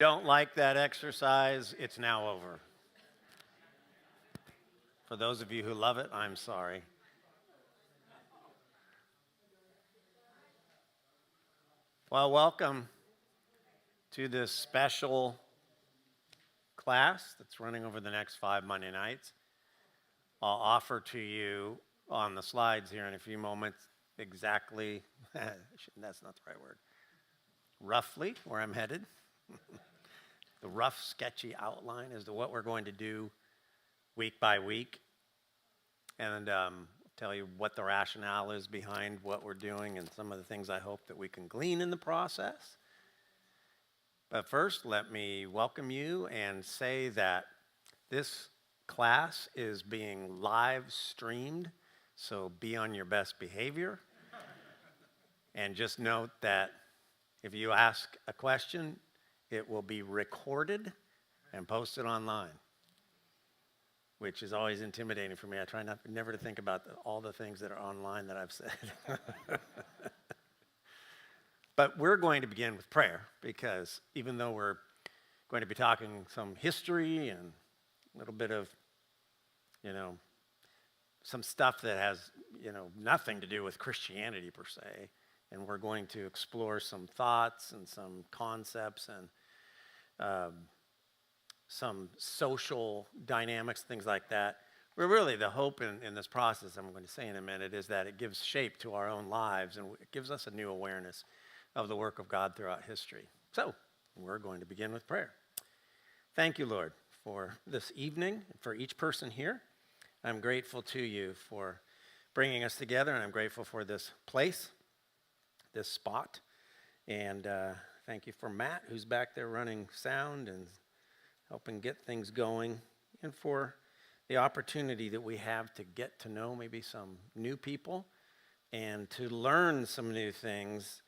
Don't like that exercise, it's now over. For those of you who love it, I'm sorry. Well, welcome to this special class that's running over the next 5 Monday nights. I'll offer to you on the slides here in a few moments exactly, that's not the right word, roughly where I'm headed. The rough, sketchy outline as to what we're going to do week by week. And tell you what the rationale is behind what we're doing and some of the things I hope that we can glean in the process. But first, let me welcome you and say that this class is being live streamed, so be on your best behavior. And just note that if you ask a question, it will be recorded and posted online, which is always intimidating for me. I try never to think about all the things that are online that I've said. But we're going to begin with prayer because even though we're going to be talking some history and a little bit of, some stuff that has, nothing to do with Christianity per se, and we're going to explore some thoughts and some concepts and some social dynamics, things like that. But really the hope in this process, I'm going to say in a minute, is that it gives shape to our own lives and it gives us a new awareness of the work of God throughout history. So we're going to begin with prayer. Thank you, Lord, for this evening, for each person here. I'm grateful to you for bringing us together, and I'm grateful for this place, this spot. And thank you for Matt, who's back there running sound and helping get things going, and for the opportunity that we have to get to know maybe some new people and to learn some new things,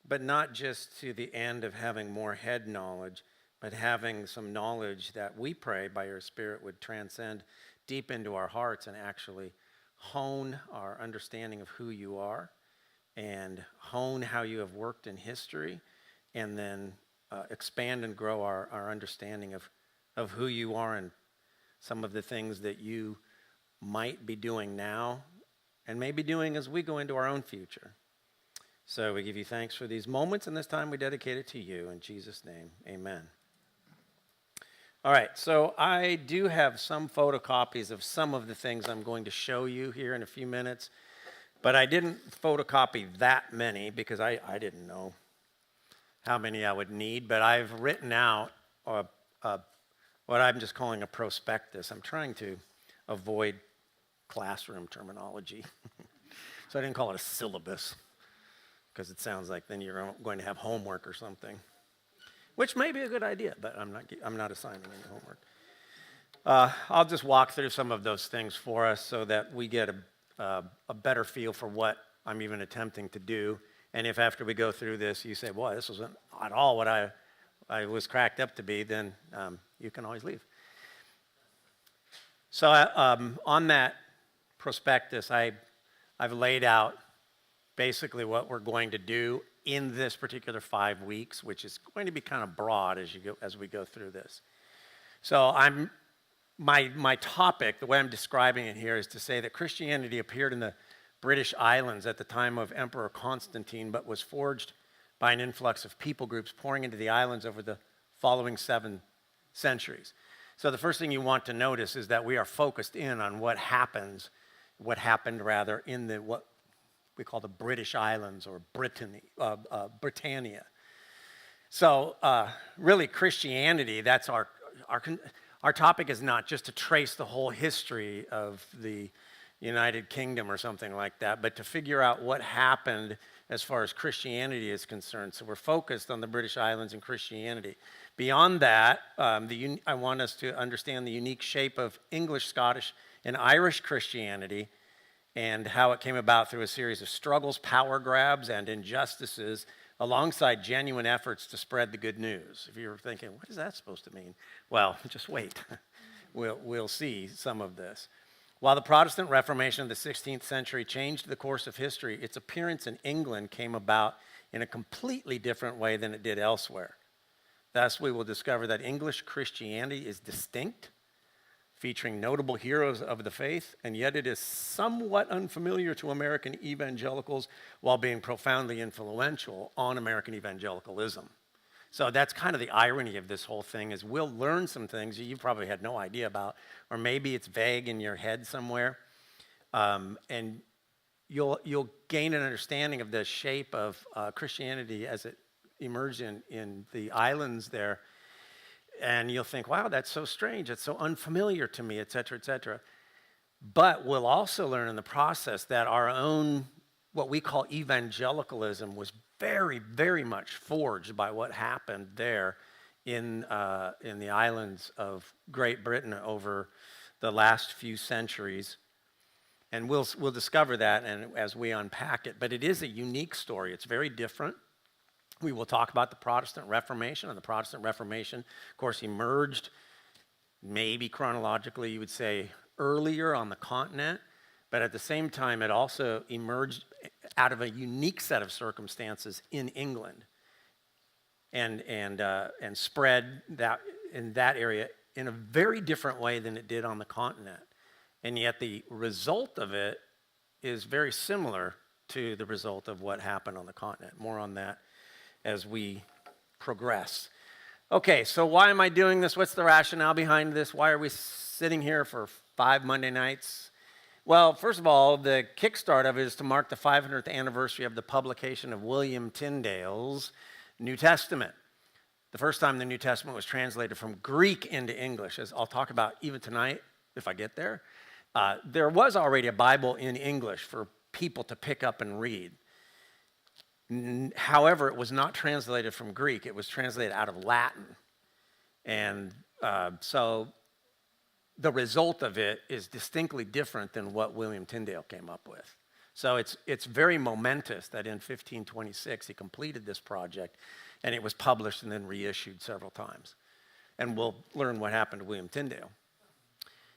but not just to the end of having more head knowledge, but having some knowledge that we pray by your Spirit would transcend deep into our hearts and actually hone our understanding of who you are and hone how you have worked in history, and then expand and grow our understanding of who you are and some of the things that you might be doing now and may be doing as we go into our own future. So we give you thanks for these moments, and this time we dedicate it to you. In Jesus' name, amen. All right, so I do have some photocopies of some of the things I'm going to show you here in a few minutes, but I didn't photocopy that many because I didn't know how many I would need, but I've written out what I'm just calling a prospectus. I'm trying to avoid classroom terminology, so I didn't call it a syllabus, because it sounds like then you're going to have homework or something, which may be a good idea, but I'm not assigning any homework. I'll just walk through some of those things for us so that we get a better feel for what I'm even attempting to do. And if after we go through this you say, boy, this wasn't at all what I was cracked up to be, then you can always leave. So on that prospectus, I've laid out basically what we're going to do in this particular 5 weeks, which is going to be kind of broad as we go through this. So my topic, the way I'm describing it here, is to say that Christianity appeared in the British Islands at the time of Emperor Constantine, but was forged by an influx of people groups pouring into the islands over the following 7 centuries. So the first thing you want to notice is that we are focused in on what happened in what we call the British Islands, or Britannia. So really Christianity, that's our topic is not just to trace the whole history of the United Kingdom or something like that, but to figure out what happened as far as Christianity is concerned. So we're focused on the British Islands and Christianity. Beyond that, I want us to understand the unique shape of English, Scottish, and Irish Christianity, and how it came about through a series of struggles, power grabs, and injustices, alongside genuine efforts to spread the good news. If you're thinking, what is that supposed to mean? Well, just wait. We'll see some of this. While the Protestant Reformation of the 16th century changed the course of history, its appearance in England came about in a completely different way than it did elsewhere. Thus, we will discover that English Christianity is distinct, featuring notable heroes of the faith, and yet it is somewhat unfamiliar to American evangelicals while being profoundly influential on American evangelicalism. So that's kind of the irony of this whole thing, is we'll learn some things you probably had no idea about, or maybe it's vague in your head somewhere, and you'll gain an understanding of the shape of Christianity as it emerged in the islands there. And you'll think, wow, that's so strange. It's so unfamiliar to me, et cetera, et cetera. But we'll also learn in the process that our own, what we call evangelicalism, was very, very much forged by what happened there in the islands of Great Britain over the last few centuries. And we'll discover that and as we unpack it. But it is a unique story. It's very different. We will talk about the Protestant Reformation, and the Protestant Reformation, of course, emerged maybe chronologically, you would say, earlier on the continent, but at the same time, it also emerged out of a unique set of circumstances in England, and spread that in that area in a very different way than it did on the continent. And yet the result of it is very similar to the result of what happened on the continent. More on that as we progress. Okay, so why am I doing this? What's the rationale behind this? Why are we sitting here for 5 Monday nights? Well, first of all, the kickstart of it is to mark the 500th anniversary of the publication of William Tyndale's New Testament. The first time the New Testament was translated from Greek into English, as I'll talk about even tonight if I get there. There was already a Bible in English for people to pick up and read. However, it was not translated from Greek. It was translated out of Latin. And so the result of it is distinctly different than what William Tyndale came up with. So it's very momentous that in 1526 he completed this project, and it was published and then reissued several times. And we'll learn what happened to William Tyndale.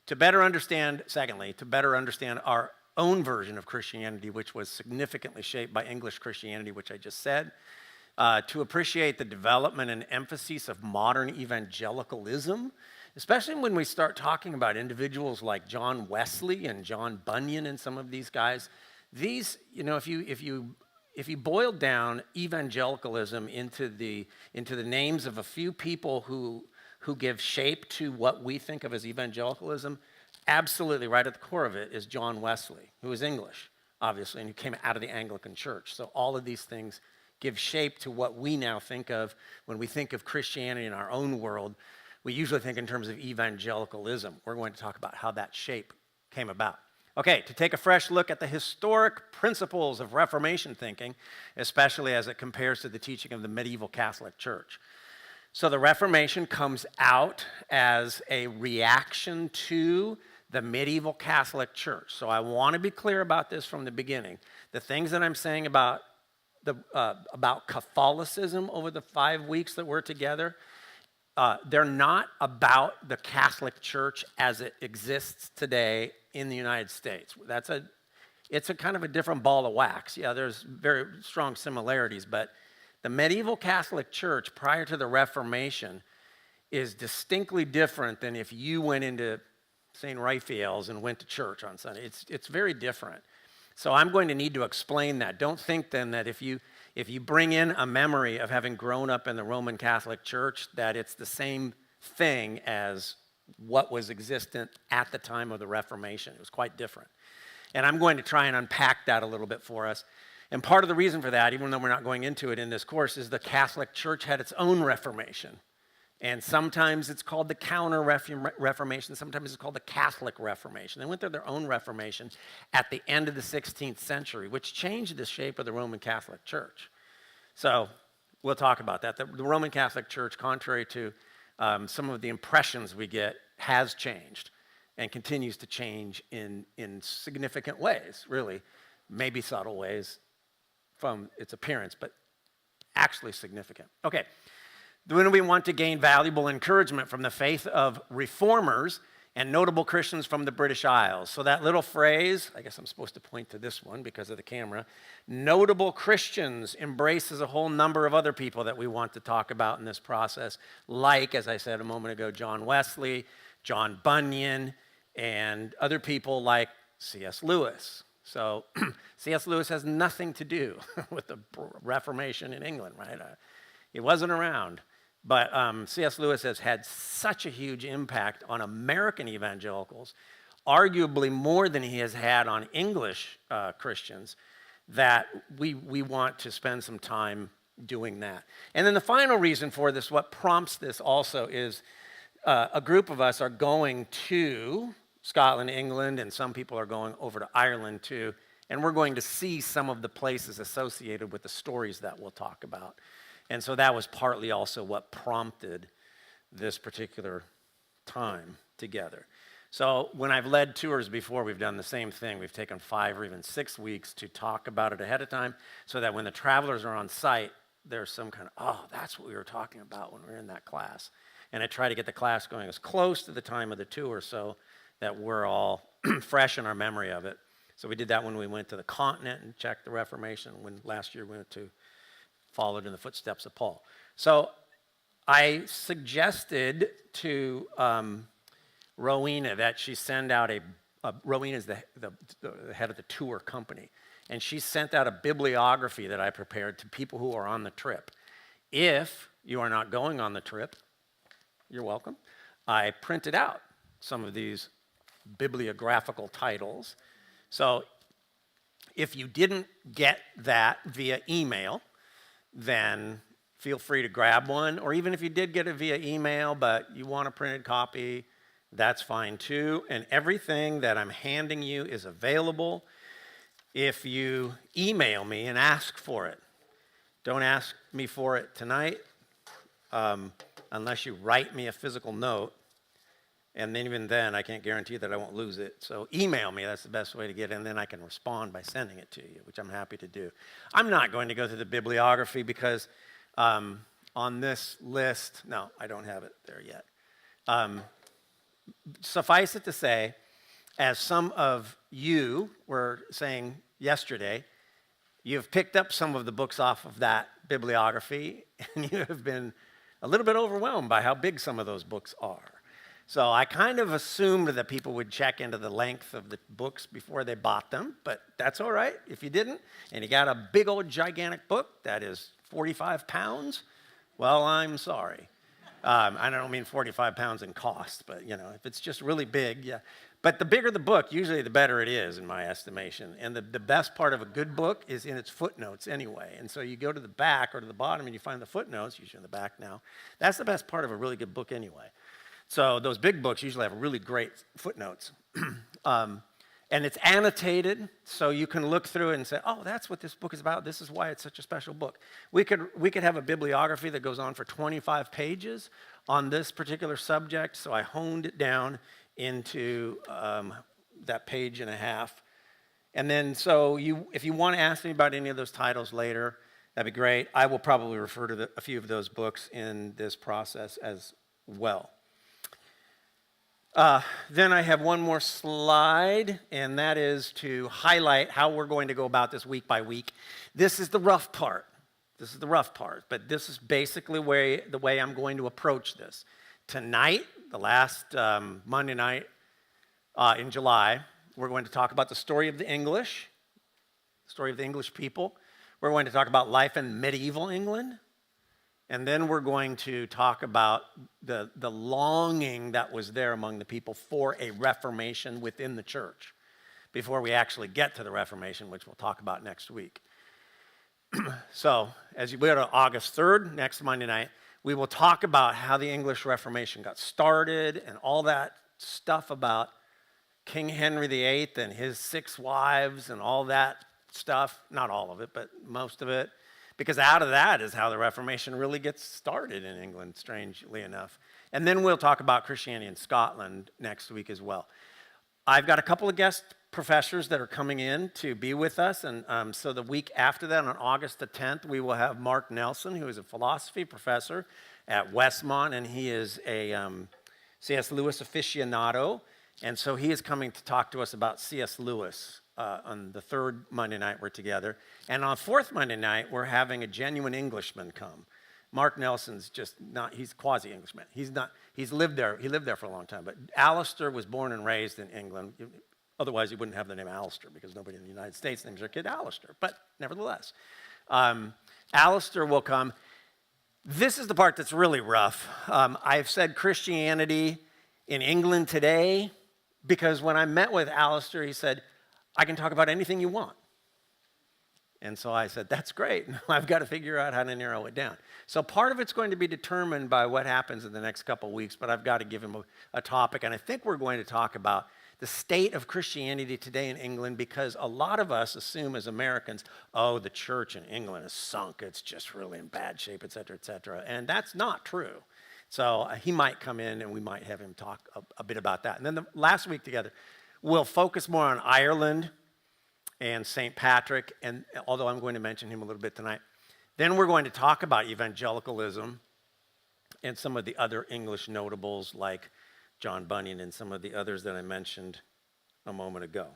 Secondly, to better understand our own version of Christianity, which was significantly shaped by English Christianity, which I just said, to appreciate the development and emphasis of modern evangelicalism, especially when we start talking about individuals like John Wesley and John Bunyan and some of these guys. These, if you boil down evangelicalism into the names of a few people who give shape to what we think of as evangelicalism, absolutely right at the core of it is John Wesley, who is English, obviously, and who came out of the Anglican Church. So all of these things give shape to what we now think of when we think of Christianity in our own world. We usually think in terms of evangelicalism. We're going to talk about how that shape came about. Okay, to take a fresh look at the historic principles of Reformation thinking, especially as it compares to the teaching of the medieval Catholic Church. So the Reformation comes out as a reaction to the medieval Catholic Church. So I want to be clear about this from the beginning. The things that I'm saying about Catholicism over the 5 weeks that we're together, they're not about the Catholic Church as it exists today in the United States. It's a kind of a different ball of wax. Yeah, there's very strong similarities, but the medieval Catholic Church prior to the Reformation is distinctly different than if you went into St. Raphael's and went to church on Sunday. It's very different. So I'm going to need to explain that. Don't think then that if you bring in a memory of having grown up in the Roman Catholic Church, that it's the same thing as what was existent at the time of the Reformation. It was quite different. And I'm going to try and unpack that a little bit for us. And part of the reason for that, even though we're not going into it in this course, is the Catholic Church had its own Reformation. And sometimes it's called the Counter-Reformation. Sometimes it's called the Catholic Reformation. They went through their own Reformation at the end of the 16th century, which changed the shape of the Roman Catholic Church. So we'll talk about that. The Roman Catholic Church, contrary to some of the impressions we get, has changed and continues to change in significant ways, really. Maybe subtle ways from its appearance, but actually significant. Okay. When we want to gain valuable encouragement from the faith of reformers, and notable Christians from the British Isles. So that little phrase, I guess I'm supposed to point to this one because of the camera, notable Christians embraces a whole number of other people that we want to talk about in this process, like, as I said a moment ago, John Wesley, John Bunyan, and other people like C.S. Lewis. So C.S. Lewis has nothing to do with the Reformation in England, right? He wasn't around. But C.S. Lewis has had such a huge impact on American evangelicals, arguably more than he has had on English Christians, that we want to spend some time doing that. And then the final reason for this, what prompts this also, is a group of us are going to Scotland, England, and some people are going over to Ireland too, and we're going to see some of the places associated with the stories that we'll talk about. And so that was partly also what prompted this particular time together. So when I've led tours before, we've done the same thing. We've taken 5 or even 6 weeks to talk about it ahead of time so that when the travelers are on site, there's some kind of, oh, that's what we were talking about when we were in that class. And I try to get the class going as close to the time of the tour so that we're all fresh in our memory of it. So we did that when we went to the continent and checked the Reformation, when last year we went to followed in the footsteps of Paul. So I suggested to Rowena that she send out Rowena is the head of the tour company, and she sent out a bibliography that I prepared to people who are on the trip. If you are not going on the trip, you're welcome. I printed out some of these bibliographical titles. So if you didn't get that via email, then feel free to grab one. Or even if you did get it via email, but you want a printed copy, that's fine too. And everything that I'm handing you is available if you email me and ask for it. Don't ask me for it tonight unless you write me a physical note. And then even then, I can't guarantee that I won't lose it. So email me, that's the best way to get it, and then I can respond by sending it to you, which I'm happy to do. I'm not going to go through the bibliography because on this list, no, I don't have it there yet. Suffice it to say, as some of you were saying yesterday, you've picked up some of the books off of that bibliography, and you have been a little bit overwhelmed by how big some of those books are. So I kind of assumed that people would check into the length of the books before they bought them, but that's all right if you didn't, and you got a big old gigantic book that is 45 pounds, well, I'm sorry. I don't mean 45 pounds in cost, but if it's just really big, yeah. But the bigger the book, usually the better it is in my estimation. And the best part of a good book is in its footnotes anyway. And so you go to the back or to the bottom and you find the footnotes, usually in the back now. That's the best part of a really good book anyway. So those big books usually have really great footnotes. And it's annotated, so you can look through it and say, oh, that's what this book is about. This is why it's such a special book. We could have a bibliography that goes on for 25 pages on this particular subject, so I honed it down into that page and a half. And then so if you want to ask me about any of those titles later, that'd be great. I will probably refer to a few of those books in this process as well. Then I have one more slide, and that is to highlight how we're going to go about this week by week. This is the rough part. But this is basically the way I'm going to approach this. Tonight, the last Monday night in July, we're going to talk about the story of the English people. We're going to talk about life in medieval England. And then we're going to talk about the longing that was there among the people for a reformation within the church before we actually get to the Reformation, which we'll talk about next week. So as we go to August 3rd, next Monday night, we will talk about how the English Reformation got started and all that stuff about King Henry VIII and his 6 wives and all that stuff. Not all of it, but most of it. Because out of that is how the Reformation really gets started in England, strangely enough. And then we'll talk about Christianity in Scotland next week as well. I've got a couple of guest professors that are coming in to be with us. And so the week after that, on August the 10th, we will have Mark Nelson, who is a philosophy professor at Westmont. And he is a C.S. Lewis aficionado, and so he is coming to talk to us about C.S. Lewis on the third Monday night we're together. And on fourth Monday night, we're having a genuine Englishman come. Mark Nelson's just not, he's quasi-Englishman. He lived there for a long time. But Alistair was born and raised in England. Otherwise, he wouldn't have the name Alistair because nobody in the United States names their kid Alistair. But nevertheless, Alistair will come. This is the part that's really rough. I've said Christianity in England today because when I met with Alistair, he said, I can talk about anything you want. And so I said, that's great. I've got to figure out how to narrow it down. So part of it's going to be determined by what happens in the next couple of weeks, but I've got to give him a topic. And I think we're going to talk about the state of Christianity today in England because a lot of us assume as Americans, oh, the church in England is sunk. It's just really in bad shape, et cetera, et cetera. And that's not true. So he might come in and we might have him talk a bit about that. And then the last week together, we'll focus more on Ireland and St. Patrick, and although I'm going to mention him a little bit tonight. Then we're going to talk about evangelicalism and some of the other English notables like John Bunyan and some of the others that I mentioned a moment ago.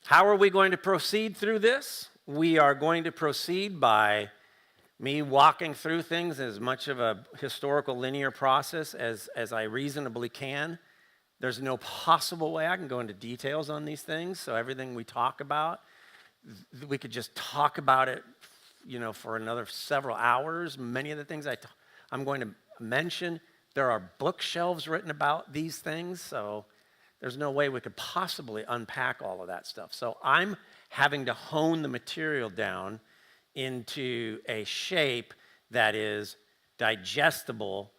How are we going to proceed through this? We are going to proceed by me walking through things as much of a historical linear process as I reasonably can. There's no possible way I can go into details on these things, so everything we talk about, we could just talk about it, for another several hours. Many of the things I'm going to mention, there are bookshelves written about these things, so there's no way we could possibly unpack all of that stuff. So I'm having to hone the material down into a shape that is digestible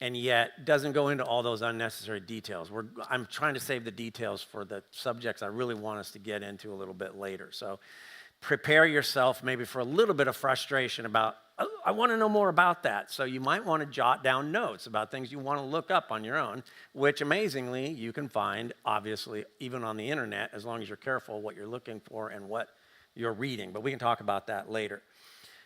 and yet doesn't go into all those unnecessary details. I'm trying to save the details for the subjects I really want us to get into a little bit later. So prepare yourself maybe for a little bit of frustration about, oh, I want to know more about that. So you might want to jot down notes about things you want to look up on your own, which amazingly you can find, obviously, even on the internet, as long as you're careful what you're looking for and what you're reading. But we can talk about that later.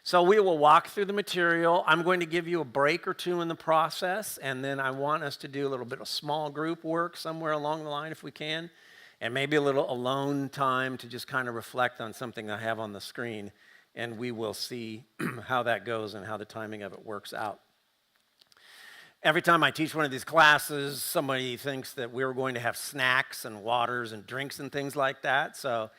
So we will walk through the material. I'm going to give you a break or two in the process, and then I want us to do a little bit of small group work somewhere along the line if we can, and maybe a little alone time to just kind of reflect on something I have on the screen, and we will see how that goes and how the timing of it works out. Every time I teach one of these classes, somebody thinks that we're going to have snacks and waters and drinks and things like that, so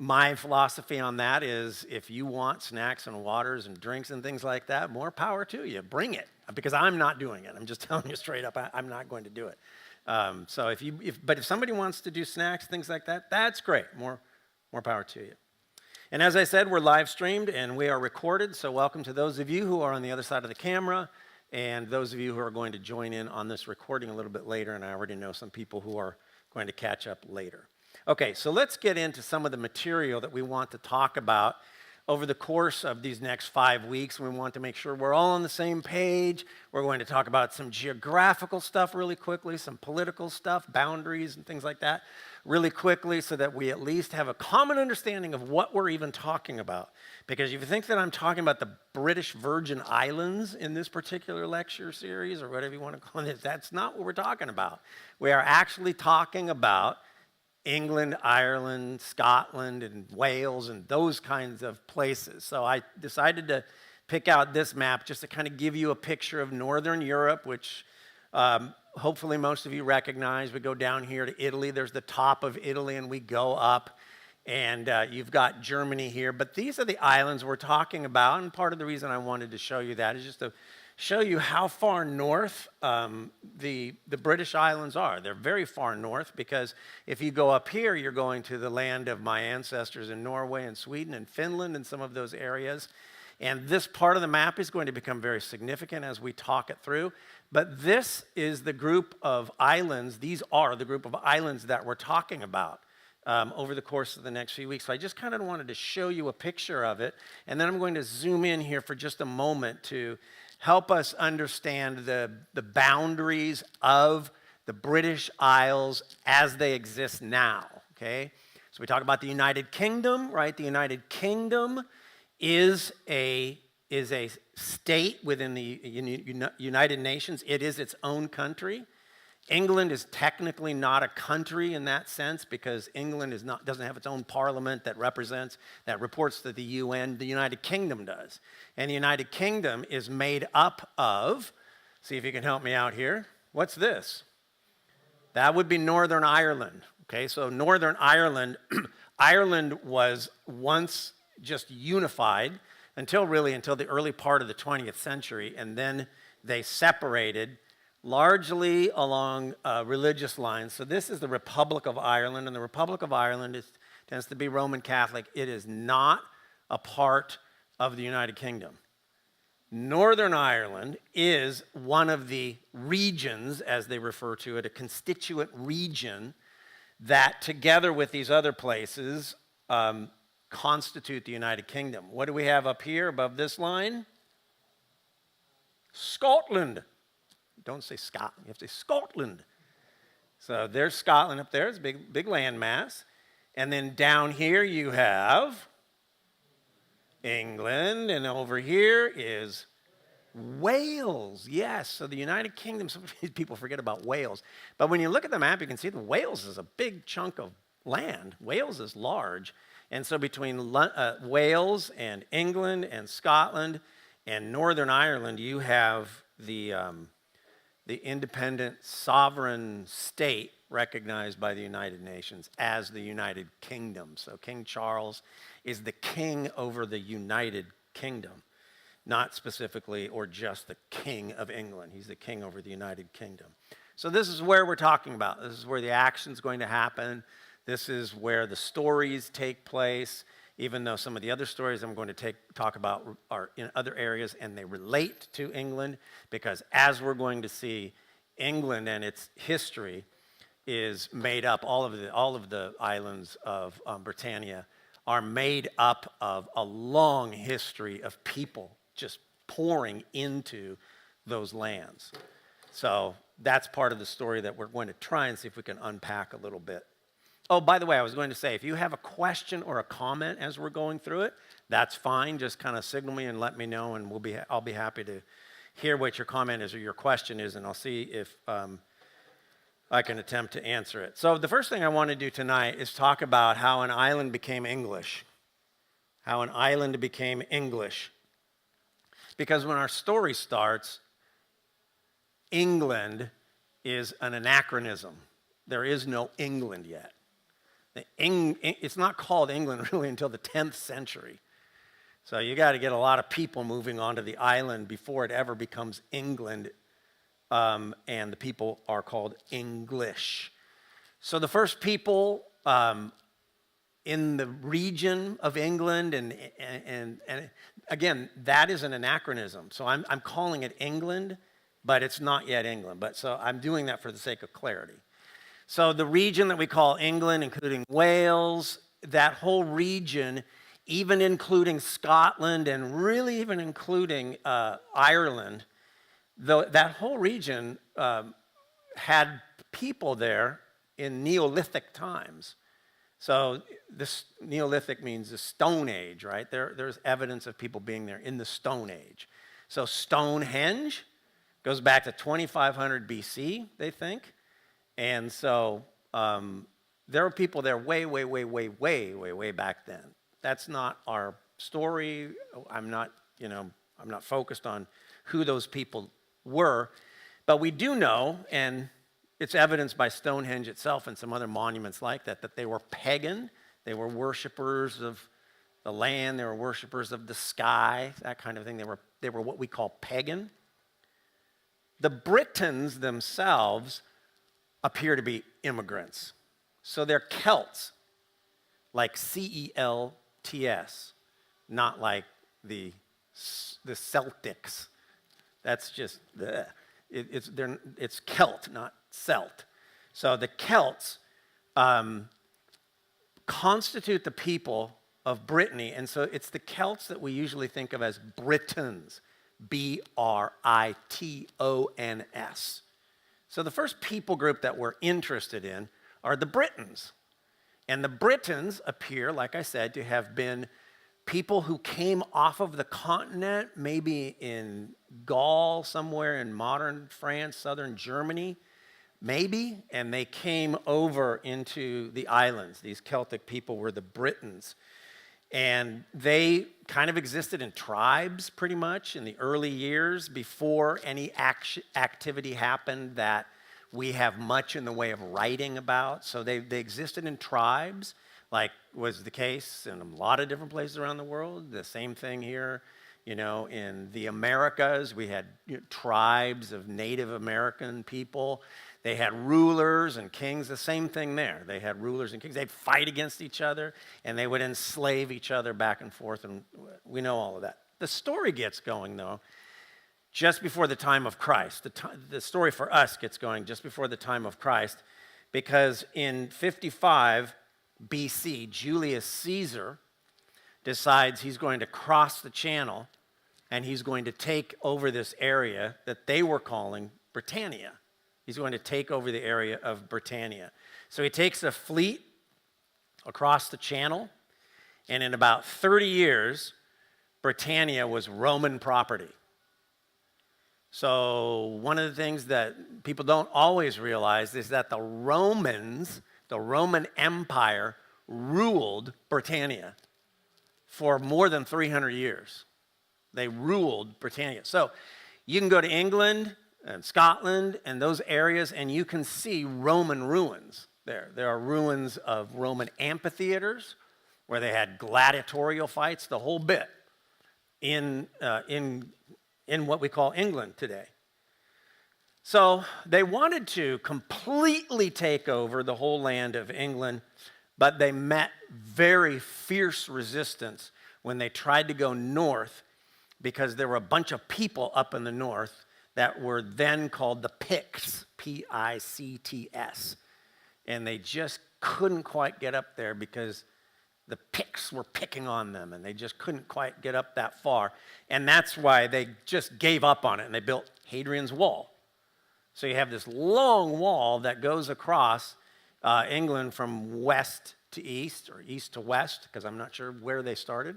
my philosophy on that is if you want snacks and waters and drinks and things like that, more power to you. Bring it, because I'm not doing it. I'm just telling you straight up, I'm not going to do it. So if somebody wants to do snacks, things like that, that's great. More power to you. And as I said, we're live streamed and we are recorded. So welcome to those of you who are on the other side of the camera and those of you who are going to join in on this recording a little bit later. And I already know some people who are going to catch up later. Okay, so let's get into some of the material that we want to talk about over the course of these next 5 weeks. We want to make sure we're all on the same page. We're going to talk about some geographical stuff really quickly, some political stuff, boundaries and things like that really quickly so that we at least have a common understanding of what we're even talking about. Because if you think that I'm talking about the British Virgin Islands in this particular lecture series or whatever you want to call it, that's not what we're talking about. We are actually talking about England, Ireland, Scotland, and Wales, and those kinds of places. So I decided to pick out this map just to kind of give you a picture of Northern Europe, which hopefully most of you recognize. We go down here to Italy. There's the top of Italy, and we go up, and you've got Germany here. But these are the islands we're talking about, and part of the reason I wanted to show you that is just to show you how far north the British Islands are. They're very far north because if you go up here, you're going to the land of my ancestors in Norway and Sweden and Finland and some of those areas. And this part of the map is going to become very significant as we talk it through. But this is the group of islands. These are the group of islands that we're talking about over the course of the next few weeks. So I just kind of wanted to show you a picture of it. And then I'm going to zoom in here for just a moment to help us understand the boundaries of the British Isles as they exist now, okay? So we talk about the United Kingdom, right? The United Kingdom is a is a state within the United Nations. It is its own country. England is technically not a country in that sense because England doesn't have its own parliament that reports to the UN. The United Kingdom does. And the United Kingdom is made up of, see if you can help me out here. What's this? That would be Northern Ireland. Okay, so Northern Ireland, Ireland was once just unified until the early part of the 20th century, and then they separated largely along religious lines. So this is the Republic of Ireland, and the Republic of Ireland tends to be Roman Catholic. It is not a part of the United Kingdom. Northern Ireland is one of the regions, as they refer to it, a constituent region that together with these other places constitute the United Kingdom. What do we have up here above this line? Scotland. Don't say Scotland, you have to say Scotland. So there's Scotland up there, it's a big landmass. And then down here you have England, and over here is Wales. Yes, so the United Kingdom, sometimes people forget about Wales. But when you look at the map, you can see that Wales is a big chunk of land. Wales is large. And so between Wales and England and Scotland and Northern Ireland, you have the independent sovereign state recognized by the United Nations as the United Kingdom. So King Charles is the king over the United Kingdom, not specifically or just the king of England. He's the king over the United Kingdom. So this is where we're talking about. This is where the action's going to happen. This is where the stories take place, even though some of the other stories I'm going to talk about are in other areas and they relate to England, because as we're going to see, England and its history is made up, all of the islands of Britannia are made up of a long history of people just pouring into those lands. So that's part of the story that we're going to try and see if we can unpack a little bit. Oh, by the way, I was going to say, if you have a question or a comment as we're going through it, that's fine. Just kind of signal me and let me know, and I'll be happy to hear what your comment is or your question is, and I'll see if I can attempt to answer it. So the first thing I want to do tonight is talk about how an island became English. How an island became English. Because when our story starts, England is an anachronism. There is no England yet. It's not called England really until the 10th century. So you got to get a lot of people moving onto the island before it ever becomes England, and the people are called English. So the first people in the region of England, and again, that is an anachronism. So I'm calling it England, but it's not yet England. But so I'm doing that for the sake of clarity. So the region that we call England, including Wales, that whole region, even including Scotland and really even including Ireland, that whole region had people there in Neolithic times. So this Neolithic means the Stone Age, right? There's evidence of people being there in the Stone Age. So Stonehenge goes back to 2500 BC, they think. And so there were people there way back then. That's not our story. I'm not focused on who those people were, but we do know, and it's evidenced by Stonehenge itself and some other monuments like that they were pagan. They were worshipers of the land. They were worshipers of the sky, that kind of thing. They were what we call pagan. The Britons themselves appear to be immigrants. So they're Celts, like Celts, not like the Celtics. That's just it's Celt, not Celt. So the Celts constitute the people of Brittany, and so it's the Celts that we usually think of as Britons, Britons. So the first people group that we're interested in are the Britons. And the Britons appear, like I said, to have been people who came off of the continent, maybe in Gaul, somewhere in modern France, southern Germany, maybe, and they came over into the islands. These Celtic people were the Britons. And they kind of existed in tribes pretty much in the early years before any activity happened that we have much in the way of writing about. So they existed in tribes, like was the case in a lot of different places around the world. The same thing here, in the Americas, we had tribes of Native American people. They had rulers and kings, the same thing there. They had rulers and kings. They'd fight against each other, and they would enslave each other back and forth, and we know all of that. The story gets going, though, just before the time of Christ. The story for us gets going just before the time of Christ, because in 55 BC, Julius Caesar decides he's going to cross the channel, and he's going to take over this area that they were calling Britannia. He's going to take over the area of Britannia. So he takes a fleet across the channel, and in about 30 years, Britannia was Roman property. So one of the things that people don't always realize is that the Romans, the Roman Empire, ruled Britannia for more than 300 years. They ruled Britannia. So you can go to England and Scotland and those areas, and you can see Roman ruins there. There are ruins of Roman amphitheaters where they had gladiatorial fights, the whole bit, in what we call England today. So they wanted to completely take over the whole land of England, but they met very fierce resistance when they tried to go north, because there were a bunch of people up in the north that were then called the Picts, Picts, and they just couldn't quite get up there because the Picts were picking on them, and they just couldn't quite get up that far, and that's why they just gave up on it, and they built Hadrian's Wall. So you have this long wall that goes across England from west to east, or east to west, because I'm not sure where they started,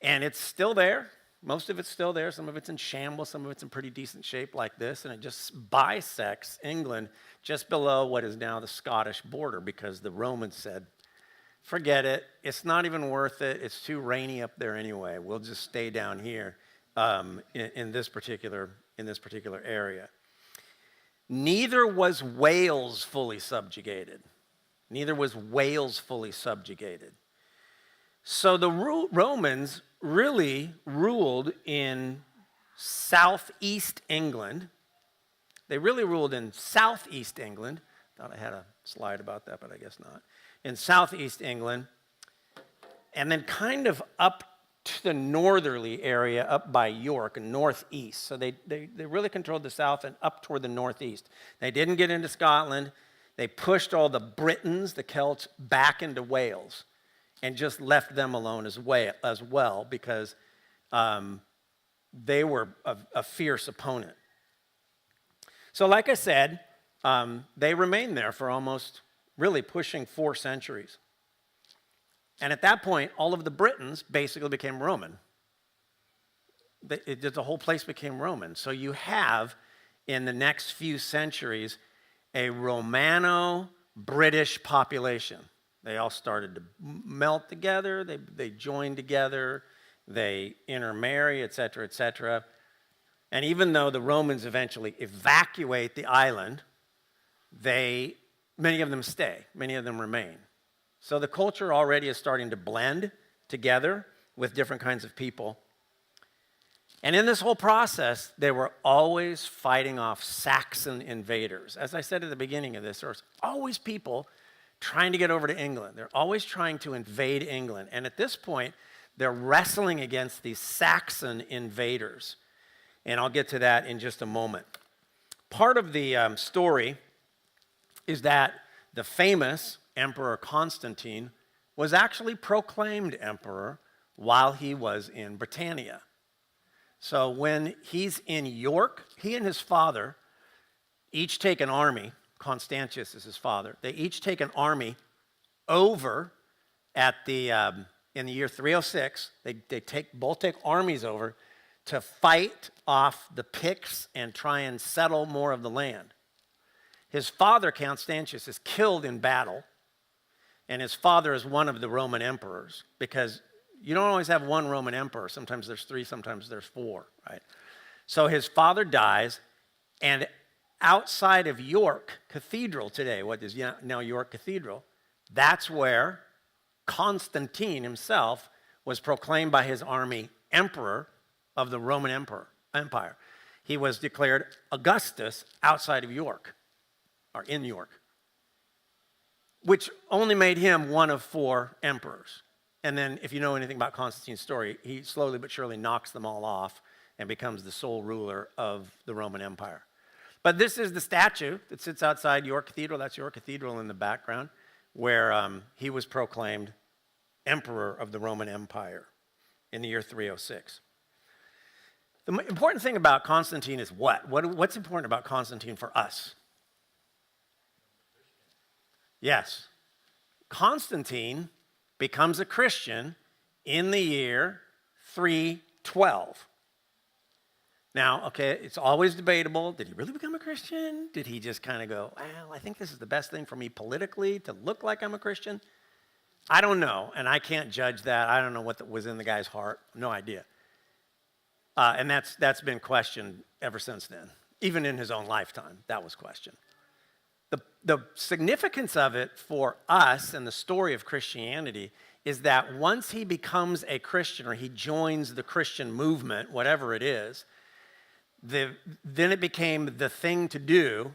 and it's still there. Most of it's still there. Some of it's in shambles. Some of it's in pretty decent shape like this. And it just bisects England just below what is now the Scottish border, because the Romans said, forget it. It's not even worth it. It's too rainy up there anyway. We'll just stay down here in this particular area. Neither was Wales fully subjugated. Neither was Wales fully subjugated. So the Romans really ruled in southeast England. They really ruled in southeast England. Thought I had a slide about that, but I guess not. In southeast England, and then kind of up to the northerly area, up by York, northeast. So they really controlled the south and up toward the northeast. They didn't get into Scotland. They pushed all the Britons, the Celts, back into Wales, and just left them alone as well, because they were a fierce opponent. So like I said, they remained there for almost really pushing 4 centuries. And at that point, all of the Britons basically became Roman. The whole place became Roman. So you have, in the next few centuries, a Romano-British population. They all started to melt together, they joined together, they intermarry, et cetera, et cetera. And even though the Romans eventually evacuate the island, many of them stay, many of them remain. So the culture already is starting to blend together with different kinds of people. And in this whole process, they were always fighting off Saxon invaders. As I said at the beginning of this, there was always people trying to get over to England. They're always trying to invade England. And at this point, they're wrestling against these Saxon invaders. And I'll get to that in just a moment. Part of the story is that the famous Emperor Constantine was actually proclaimed emperor while he was in Britannia. So when he's in York, he and his father each take an army. Constantius is his father. They each take an army over at the in the year 306, they both take armies over to fight off the Picts and try and settle more of the land. His father, Constantius, is killed in battle, and his father is one of the Roman emperors, because you don't always have one Roman emperor. Sometimes there's 3, sometimes there's 4, right? So his father dies, and outside of York Cathedral today, what is now York Cathedral, that's where Constantine himself was proclaimed by his army emperor of the Roman Empire. He was declared Augustus outside of York, or in York, which only made him one of 4 emperors. And then, if you know anything about Constantine's story, he slowly but surely knocks them all off and becomes the sole ruler of the Roman Empire. But this is the statue that sits outside York Cathedral. That's York Cathedral in the background, where he was proclaimed emperor of the Roman Empire in the year 306. The important thing about Constantine is what? What's important about Constantine for us? Yes. Constantine becomes a Christian in the year 312. Now, okay, it's always debatable. Did he really become a Christian? Did he just kind of go, well, I think this is the best thing for me politically to look like I'm a Christian? I don't know, and I can't judge that. I don't know what was in the guy's heart. No idea. And that's been questioned ever since then. Even in his own lifetime, that was questioned. The significance of it for us and the story of Christianity is that once he becomes a Christian, or he joins the Christian movement, whatever it is, then it became the thing to do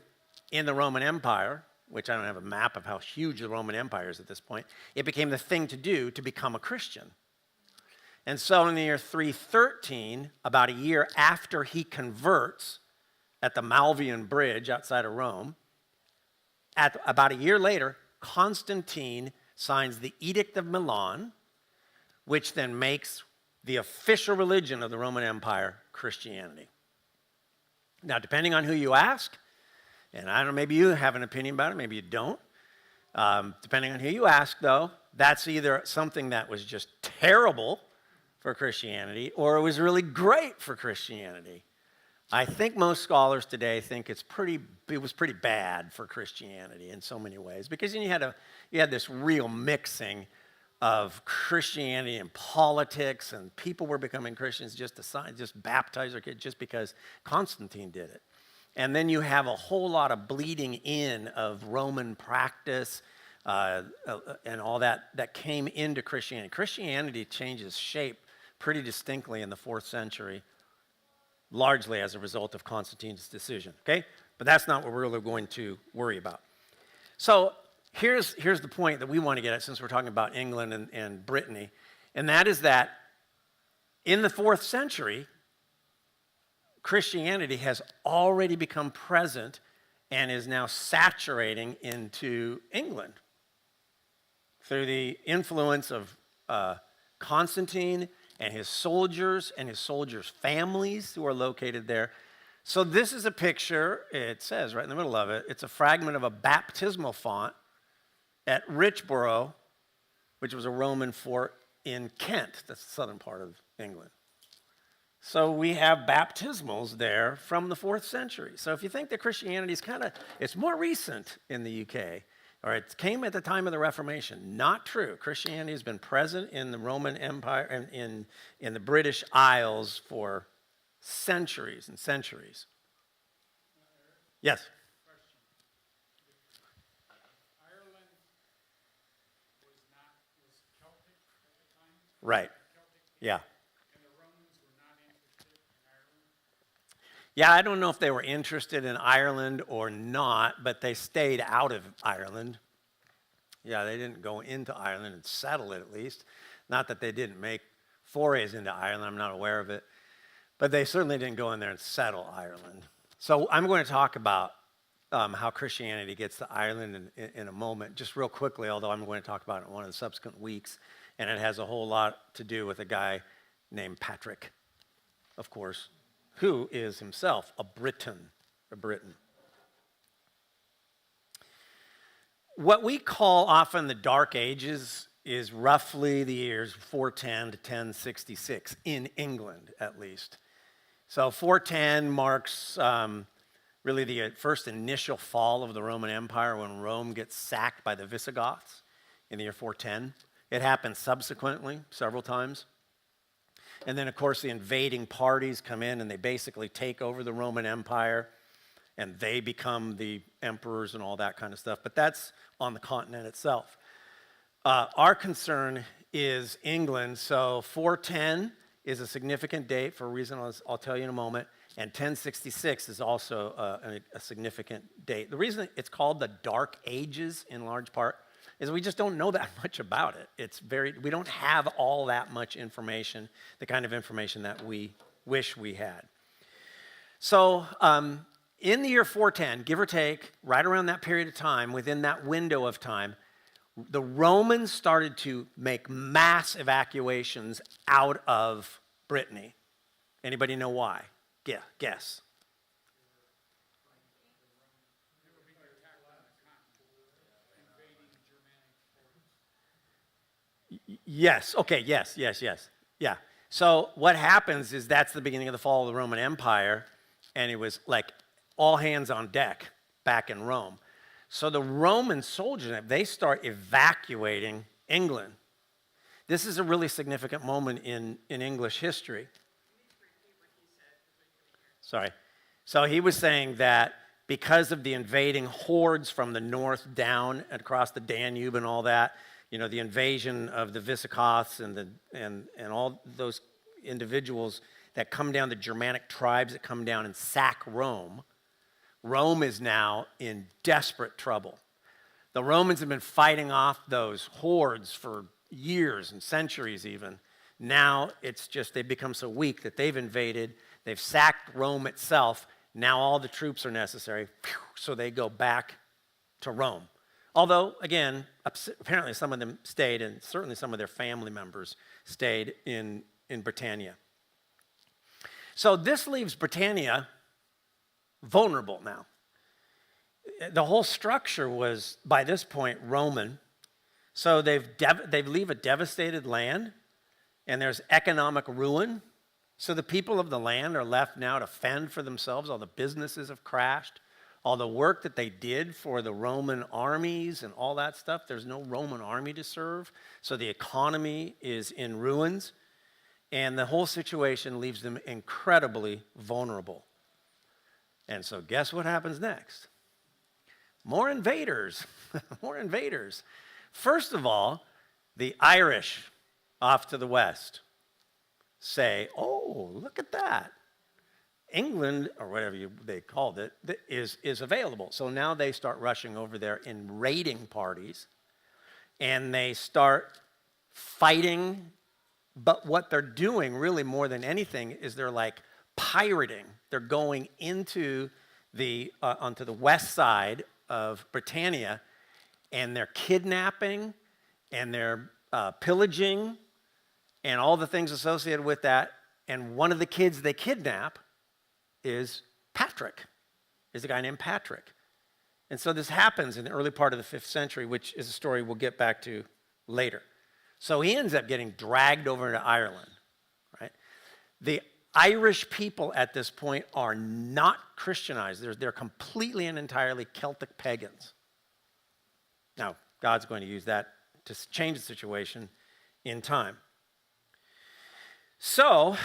in the Roman Empire, which I don't have a map of how huge the Roman Empire is at this point. It became the thing to do to become a Christian. And so in the year 313, about a year after he converts at the Malvian Bridge outside of Rome, about a year later, Constantine signs the Edict of Milan, which then makes the official religion of the Roman Empire Christianity. Now, depending on who you ask, and I don't know, maybe you have an opinion about it, maybe you don't. Depending on who you ask, though, that's either something that was just terrible for Christianity, or it was really great for Christianity. I think most scholars today think it was pretty bad for Christianity in so many ways, because then you had this real mixing of Christianity and politics, and people were becoming Christians just baptize their kids just because Constantine did it. And then you have a whole lot of bleeding in of Roman practice and all that came into Christianity. Christianity changes shape pretty distinctly in the 4th century, largely as a result of Constantine's decision, okay? But that's not what we're really going to worry about. So here's the point that we want to get at, since we're talking about England and Brittany, and that is that in the 4th century, Christianity has already become present and is now saturating into England through the influence of Constantine and his soldiers families who are located there. So this is a picture, it says right in the middle of it, it's a fragment of a baptismal font at Richborough, which was a Roman fort in Kent, that's the southern part of England. So we have baptismals there from the 4th century. So if you think that Christianity is it's more recent in the UK, or it came at the time of the Reformation, not true. Christianity has been present in the Roman Empire and in the British Isles for centuries and centuries. Yes? Ireland was Celtic at the time? Right. Yeah. And the Romans were not interested in Ireland? Yeah, I don't know if they were interested in Ireland or not, but they stayed out of Ireland. Yeah, they didn't go into Ireland and settle it, at least. Not that they didn't make forays into Ireland, I'm not aware of it. But they certainly didn't go in there and settle Ireland. So I'm going to talk about how Christianity gets to Ireland in a moment, just real quickly, although I'm going to talk about it in one of the subsequent weeks. And it has a whole lot to do with a guy named Patrick, of course, who is himself a Briton. What we call often the Dark Ages is roughly the years 410 to 1066 in England, at least. So 410 marks really the first initial fall of the Roman Empire when Rome gets sacked by the Visigoths in the year 410. It happens subsequently several times. And then, of course, the invading parties come in and they basically take over the Roman Empire and they become the emperors and all that kind of stuff. But that's on the continent itself. Our concern is England. So 410 is a significant date for a reason I'll tell you in a moment. And 1066 is also a significant date. The reason it's called the Dark Ages in large part is we just don't know that much about it. We don't have all that much information, the kind of information that we wish we had. So in the year 410, give or take, right around that period of time, within that window of time, the Romans started to make mass evacuations out of Brittany. Anybody know why? Yeah, guess. Yes, okay, yes. Yeah. So what happens is that's the beginning of the fall of the Roman Empire, and it was like all hands on deck back in Rome. So the Roman soldiers, they start evacuating England. This is a really significant moment in English history. Sorry. So he was saying that because of the invading hordes from the north down and across the Danube and all that, the invasion of the Visigoths and all those individuals that come down, the Germanic tribes that come down and sack Rome, Rome is now in desperate trouble. The Romans have been fighting off those hordes for years and centuries even. Now it's just they've become so weak that they've invaded. They've sacked Rome itself. Now all the troops are necessary. So they go back to Rome. Although, again, apparently some of them stayed, and certainly some of their family members stayed in Britannia. So this leaves Britannia vulnerable now. The whole structure was, by this point, Roman. So they leave a devastated land, and there's economic ruin. So the people of the land are left now to fend for themselves. All the businesses have crashed. All the work that they did for the Roman armies and all that stuff, there's no Roman army to serve. So the economy is in ruins. And the whole situation leaves them incredibly vulnerable. And so guess what happens next? More invaders. More invaders. First of all, the Irish off to the west say, oh, look at that. England, or whatever they called it, is available. So now they start rushing over there in raiding parties, and they start fighting. But what they're doing, really more than anything, is they're like pirating. They're going into onto the west side of Britannia, and they're kidnapping, and they're pillaging, and all the things associated with that. And one of the kids they kidnap is Patrick, is a guy named Patrick. And so this happens in the early part of the 5th century, which is a story we'll get back to later. So he ends up getting dragged over to Ireland, right? The Irish people at this point are not Christianized. They're completely and entirely Celtic pagans. Now, God's going to use that to change the situation in time. So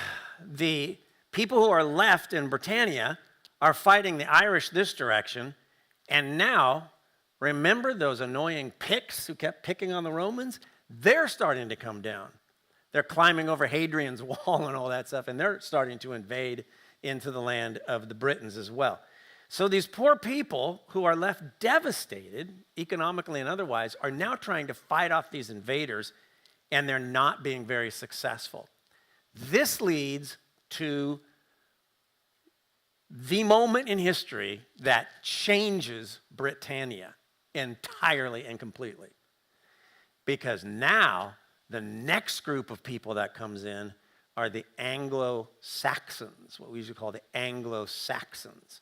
the people who are left in Britannia are fighting the Irish this direction, and now, remember those annoying Picts who kept picking on the Romans? They're starting to come down. They're climbing over Hadrian's Wall and all that stuff, and they're starting to invade into the land of the Britons as well. So these poor people who are left devastated, economically and otherwise, are now trying to fight off these invaders, and they're not being very successful. This leads to the moment in history that changes Britannia entirely and completely. Because now, the next group of people that comes in are the Anglo-Saxons, what we usually call the Anglo-Saxons.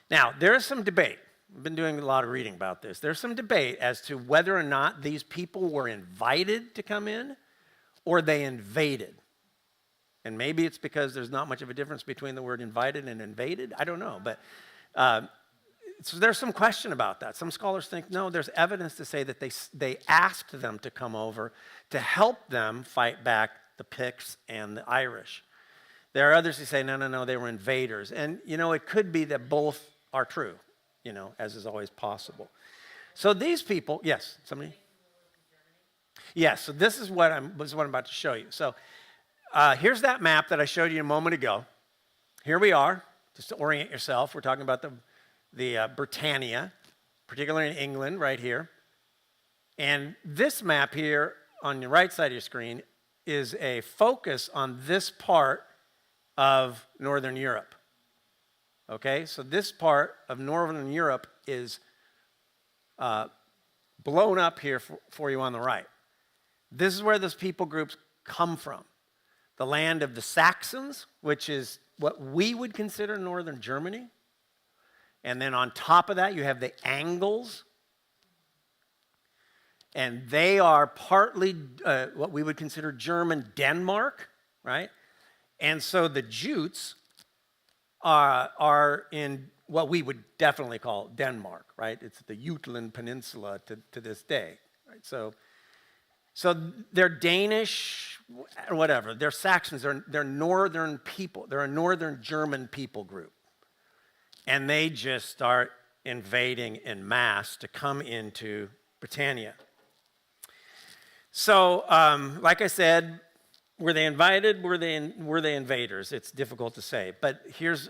Now, there is some debate. I've been doing a lot of reading about this. There's some debate as to whether or not these people were invited to come in or they invaded. And maybe it's because there's not much of a difference between the word invited and invaded. I don't know. But so there's some question about that. Some scholars think, no, there's evidence to say that they asked them to come over to help them fight back the Picts and the Irish. There are others who say, no, they were invaders. And, it could be that both are true, as is always possible. So these people, yes, somebody? Yes, so this is what I'm about to show you. So here's that map that I showed you a moment ago. Here we are, just to orient yourself. We're talking about the Britannia, particularly in England, right here. And this map here on the right side of your screen is a focus on this part of Northern Europe. Okay, so this part of Northern Europe is blown up here for you on the right. This is where those people groups come from. The land of the Saxons, which is what we would consider northern Germany. And then on top of that, you have the Angles. And they are partly what we would consider German Denmark, right? And so the Jutes are in what we would definitely call Denmark, right? It's the Jutland Peninsula to this day, right? So they're Danish, whatever. They're Saxons. They're northern people. They're a northern German people group. And they just start invading en masse to come into Britannia. So, like I said, were they invited? Were they invaders? It's difficult to say. But here's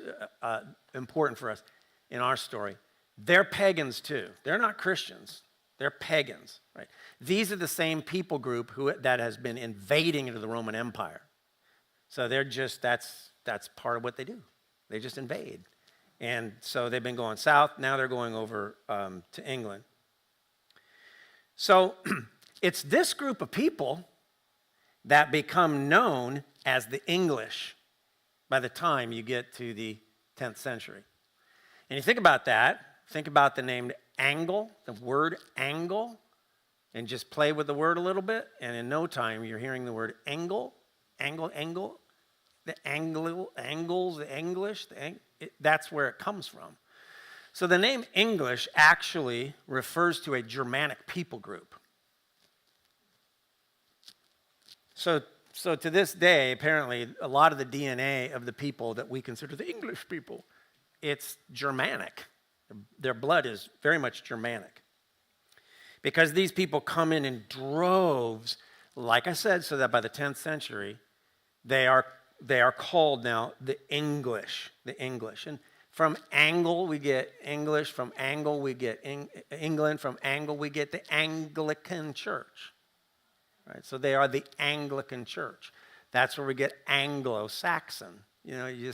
important for us in our story. They're pagans too. They're not Christians. They're pagans, right? These are the same people group that has been invading into the Roman Empire. So that's part of what they do. They just invade. And so they've been going south. Now they're going over to England. So it's this group of people that become known as the English by the time you get to the 10th century. And you think about that, think about the name Angle, the word Angle, and just play with the word a little bit, and in no time you're hearing the word Angle, the Angles, the English, that's where it comes from. So the name English actually refers to a Germanic people group. So to this day, apparently, a lot of the DNA of the people that we consider the English people, it's Germanic. Their blood is very much Germanic. Because these people come in droves, like I said, so that by the 10th century, they are called now the English. And from Angle, we get English. From Angle, we get England. From Angle, we get the Anglican Church. Right? So they are the Anglican Church. That's where we get Anglo-Saxon. You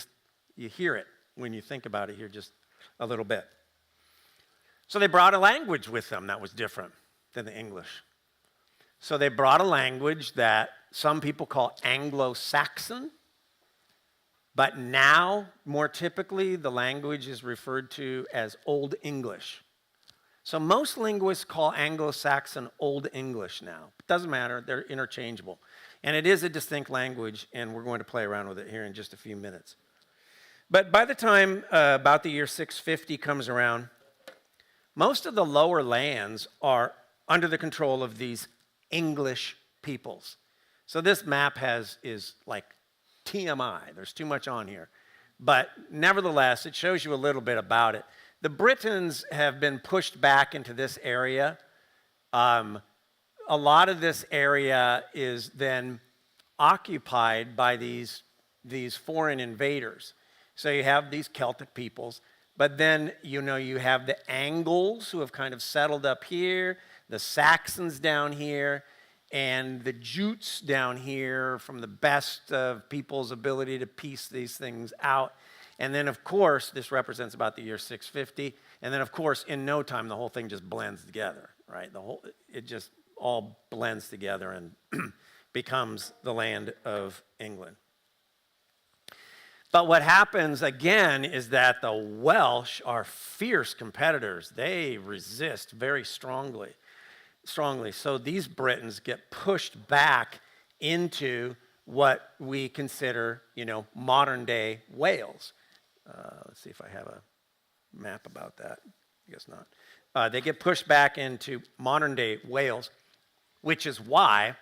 hear it when you think about it here just a little bit. So they brought a language with them that was different than the English. So they brought a language that some people call Anglo-Saxon, but now, more typically, the language is referred to as Old English. So most linguists call Anglo-Saxon Old English now. It doesn't matter, they're interchangeable. And it is a distinct language, and we're going to play around with it here in just a few minutes. But by the time about the year 650 comes around, most of the lower lands are under the control of these English peoples. So this map is like TMI. There's too much on here. But nevertheless, it shows you a little bit about it. The Britons have been pushed back into this area. A lot of this area is then occupied by these foreign invaders. So you have these Celtic peoples. But then, you have the Angles who have kind of settled up here, the Saxons down here, and the Jutes down here from the best of people's ability to piece these things out. And then, of course, this represents about the year 650. And then, of course, in no time, the whole thing just blends together, right? It just all blends together and becomes the land of England. But what happens again is that the Welsh are fierce competitors. They resist very strongly. So these Britons get pushed back into what we consider, modern day Wales. Let's see if I have a map about that. I guess not. They get pushed back into modern day Wales, which is why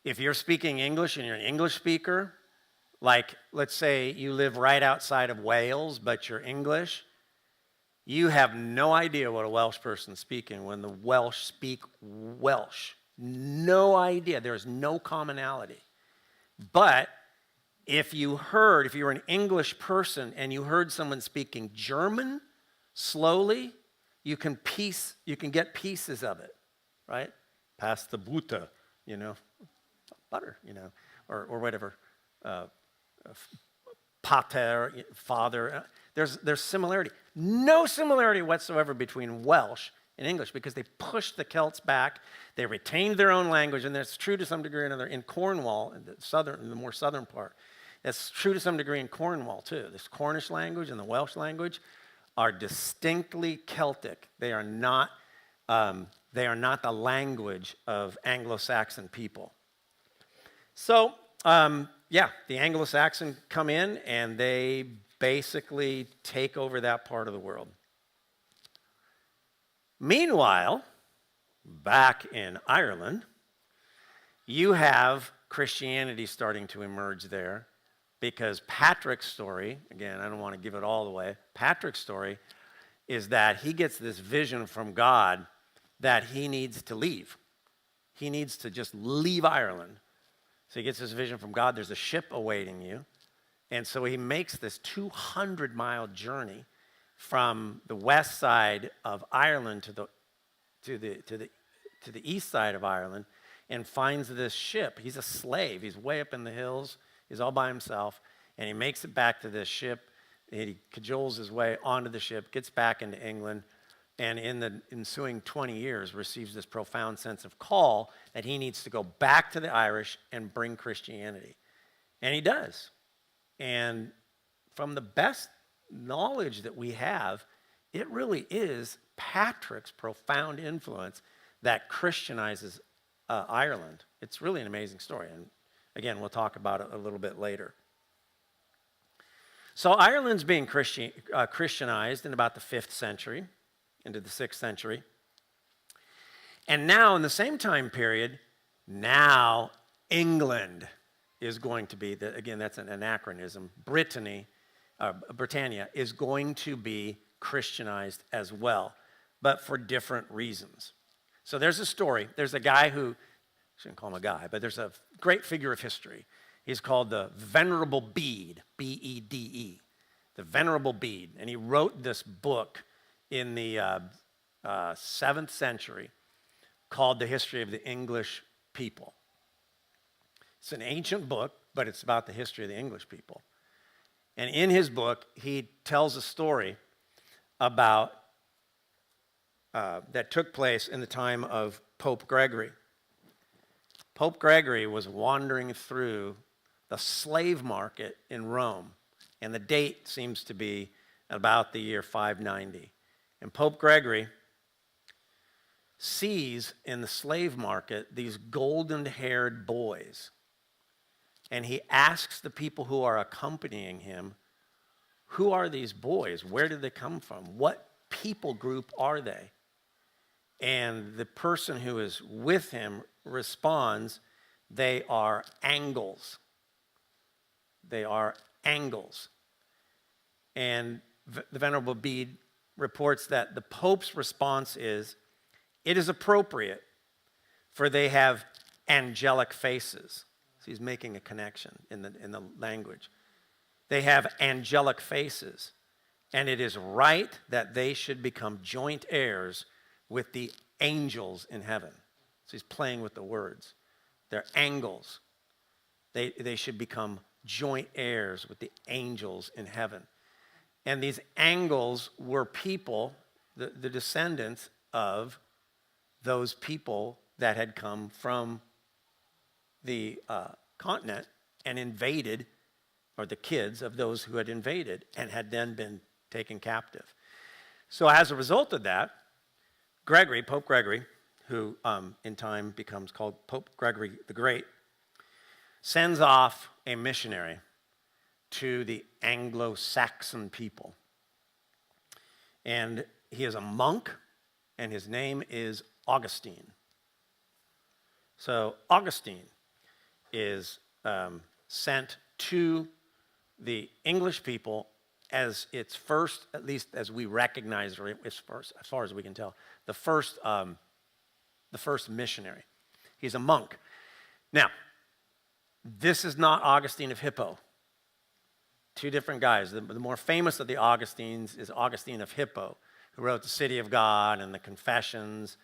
if you're speaking English and you're an English speaker, like let's say you live right outside of Wales, but you're English, you have no idea what a Welsh person's speaking when the Welsh speak Welsh. No idea. There's no commonality. But if you were an English person and you heard someone speaking German slowly, you can get pieces of it, right? Pass the Butter, butter, or whatever. Pater, father. There's similarity. No similarity whatsoever between Welsh and English because they pushed the Celts back. They retained their own language, and that's true to some degree or another in Cornwall, in the more southern part. That's true to some degree in Cornwall too. This Cornish language and the Welsh language are distinctly Celtic. They are not the language of Anglo-Saxon people. So, the Anglo-Saxon come in and they basically take over that part of the world. Meanwhile, back in Ireland, you have Christianity starting to emerge there because Patrick's story, again, I don't want to give it all away, Patrick's story is that he gets this vision from God that he needs to leave. He needs to just leave Ireland. So he gets this vision from God, there's a ship awaiting you. And so he makes this 200-mile journey from the west side of Ireland to the east side of Ireland and finds this ship. He's a slave. He's way up in the hills. He's all by himself. And he makes it back to this ship. He cajoles his way onto the ship, gets back into England, and in the ensuing 20 years receives this profound sense of call that he needs to go back to the Irish and bring Christianity. And he does. And from the best knowledge that we have, it really is Patrick's profound influence that Christianizes Ireland. It's really an amazing story. And again, we'll talk about it a little bit later. So Ireland's being Christianized in about the 5th century, into the 6th century. And now, in the same time period, now England is going to be, again, that's an anachronism, Britannia is going to be Christianized as well, but for different reasons. So there's a story. There's a guy who, I shouldn't call him a guy, but there's a great figure of history. He's called the Venerable Bede, B-E-D-E, the Venerable Bede. And he wrote this book in the 7th century called The History of the English People. It's an ancient book, but it's about the history of the English people. And in his book, he tells a story about that took place in the time of Pope Gregory. Pope Gregory was wandering through the slave market in Rome, and the date seems to be about the year 590. And Pope Gregory sees in the slave market these golden-haired boys. And he asks the people who are accompanying him, who are these boys? Where did they come from? What people group are they? And the person who is with him responds, they are Angles. They are Angles. And the Venerable Bede reports that the Pope's response is, it is appropriate, for they have angelic faces. So he's making a connection in the language. They have angelic faces, and it is right that they should become joint heirs with the angels in heaven. So he's playing with the words. They're angles. They should become joint heirs with the angels in heaven. And these angles were people, the descendants of those people that had come from the continent and invaded or the kids of those who had invaded and had then been taken captive. So as a result of that, Gregory, Pope Gregory, who in time becomes called Pope Gregory the Great, sends off a missionary to the Anglo-Saxon people. And he is a monk, and his name is Augustine. So Augustine is sent to the English people as its first, at least as we recognize, or as far as we can tell, the first missionary. He's a monk. Now, this is not Augustine of Hippo. Two different guys. The more famous of the Augustines is Augustine of Hippo, who wrote The City of God and the Confessions,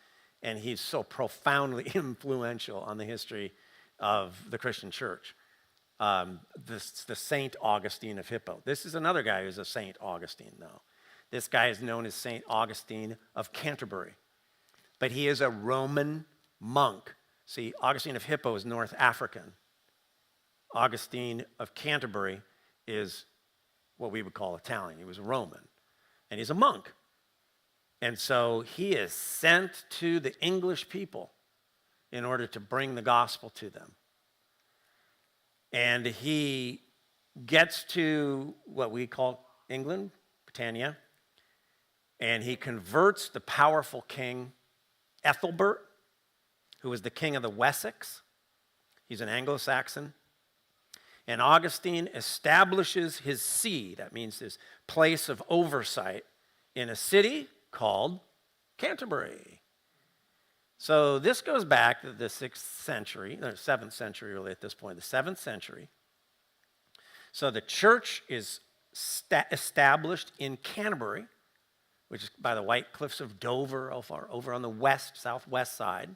and he's so profoundly influential on the history of the Christian church. The Saint Augustine of Hippo. This is another guy who's a Saint Augustine, though. This guy is known as Saint Augustine of Canterbury, but he is a Roman monk. See, Augustine of Hippo is North African. Augustine of Canterbury is what we would call Italian. He was Roman, and he's a monk. And so he is sent to the English people in order to bring the gospel to them. And he gets to what we call England, Britannia, and he converts the powerful king Ethelbert, who was the king of the Wessex. He's an Anglo-Saxon. And Augustine establishes his see, that means his place of oversight, in a city called Canterbury. So this goes back to the 6th century, or 7th century really at this point, the 7th century. So the church is established in Canterbury, which is by the White Cliffs of Dover, over on the southwest side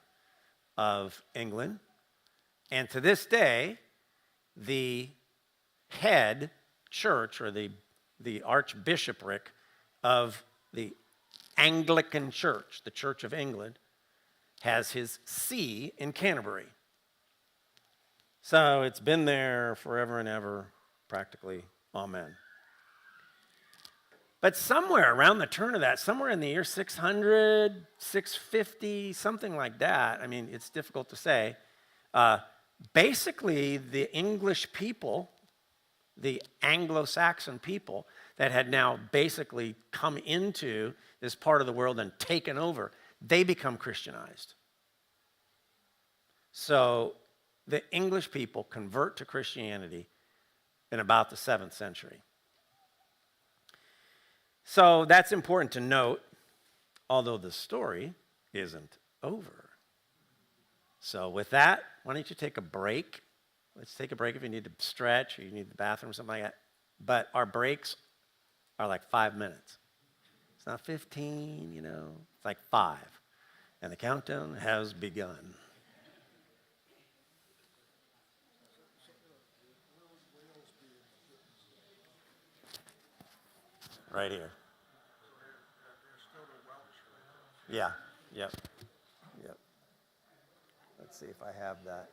of England. And to this day, the head church, or the archbishopric of the Anglican Church, the Church of England, has his see in Canterbury. So it's been there forever and ever, practically. Amen. But somewhere around the turn of that, somewhere in the year 600, 650, something like that, I mean, it's difficult to say, basically the English people, the Anglo-Saxon people that had now basically come into this part of the world and taken over, they become Christianized. So the English people convert to Christianity in about the 7th century. So that's important to note, although the story isn't over. So with that, why don't you take a break? Let's take a break if you need to stretch or you need the bathroom or something like that. But our breaks are like 5 minutes. It's not 15, it's like 5. And the countdown has begun. Right here. Yeah, yep. Let's see if I have that.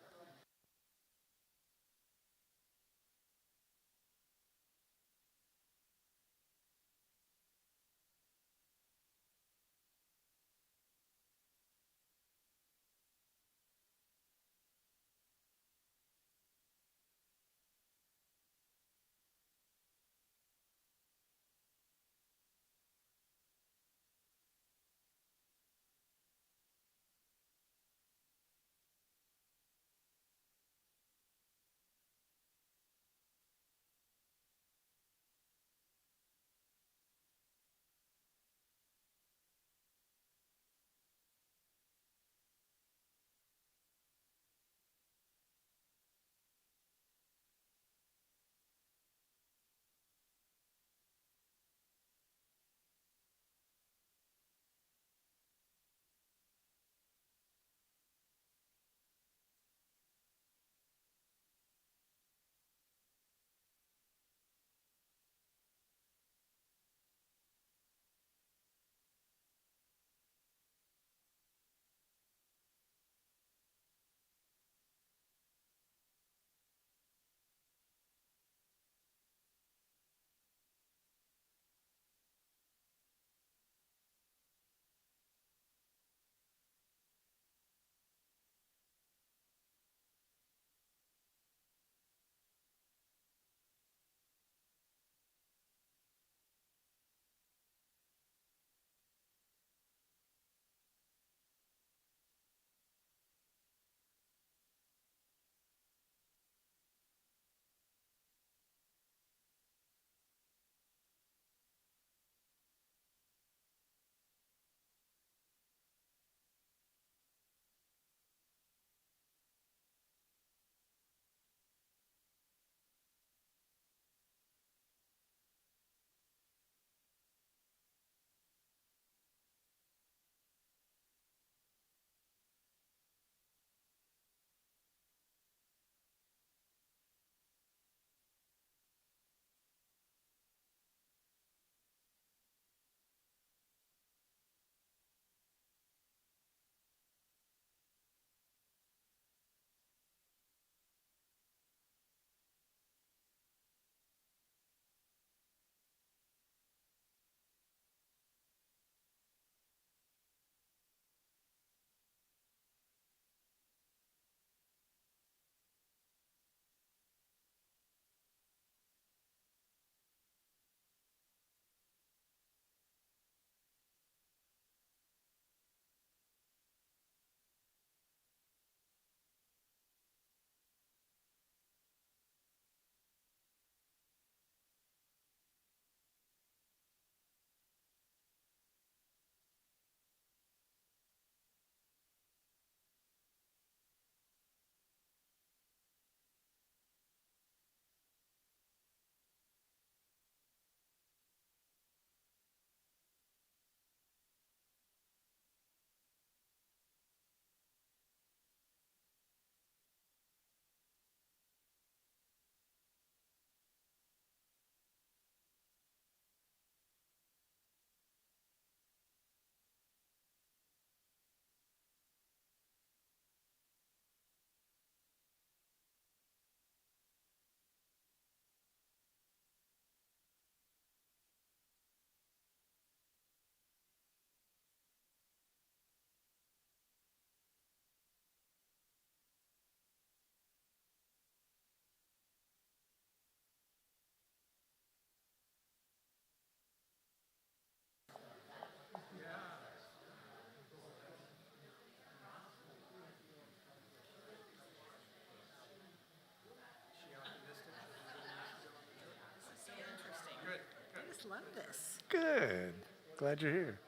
Good. Glad you're here.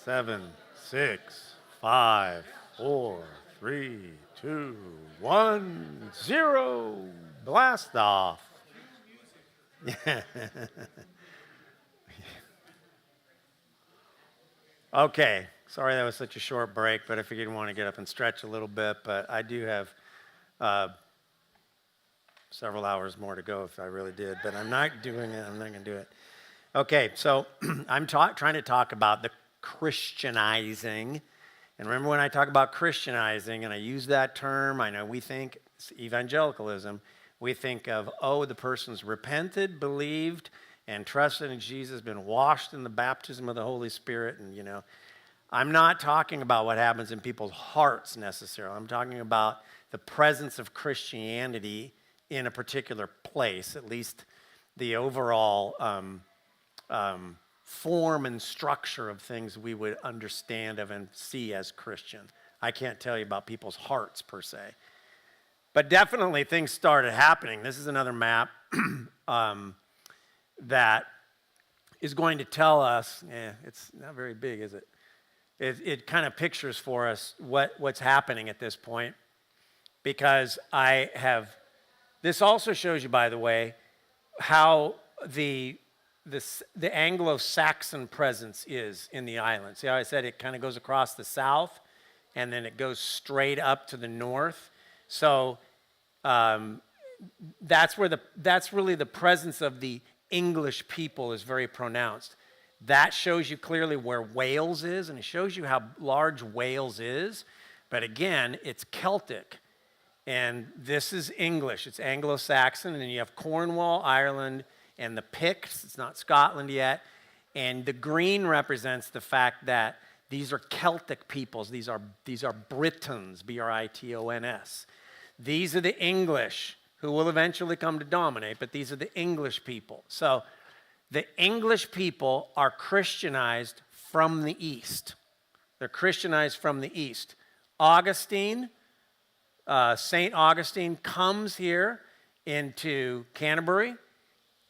7, 6, 5, 4, 3, 2, 1, 0. Blast off. Okay. Sorry that was such a short break, but I figured you'd want to get up and stretch a little bit. But I do have several hours more to go if I really did. But I'm not doing it. I'm not going to do it. Okay, so I'm trying to talk about the Christianizing. And remember when I talk about Christianizing, and I use that term, I know we think it's evangelicalism. We think of, the person's repented, believed, and trusted in Jesus, been washed in the baptism of the Holy Spirit, and, I'm not talking about what happens in people's hearts necessarily. I'm talking about the presence of Christianity in a particular place, at least the overall form and structure of things we would understand of and see as Christian. I can't tell you about people's hearts per se. But definitely things started happening. This is another map that is going to tell us, it's not very big, is it? It kind of pictures for us what's happening at this point, because this also shows you, by the way, how the Anglo-Saxon presence is in the island. See how I said it kind of goes across the south, and then it goes straight up to the north. So that's really the presence of the English people is very pronounced. That shows you clearly where Wales is, and it shows you how large Wales is. But again, it's Celtic. And this is English. It's Anglo-Saxon. And then you have Cornwall, Ireland, and the Picts. It's not Scotland yet. And the green represents the fact that these are Celtic peoples. These are Britons, Britons. These are the English who will eventually come to dominate, but these are the English people. So the English people are Christianized from the East. They're Christianized from the East. St. Augustine comes here into Canterbury,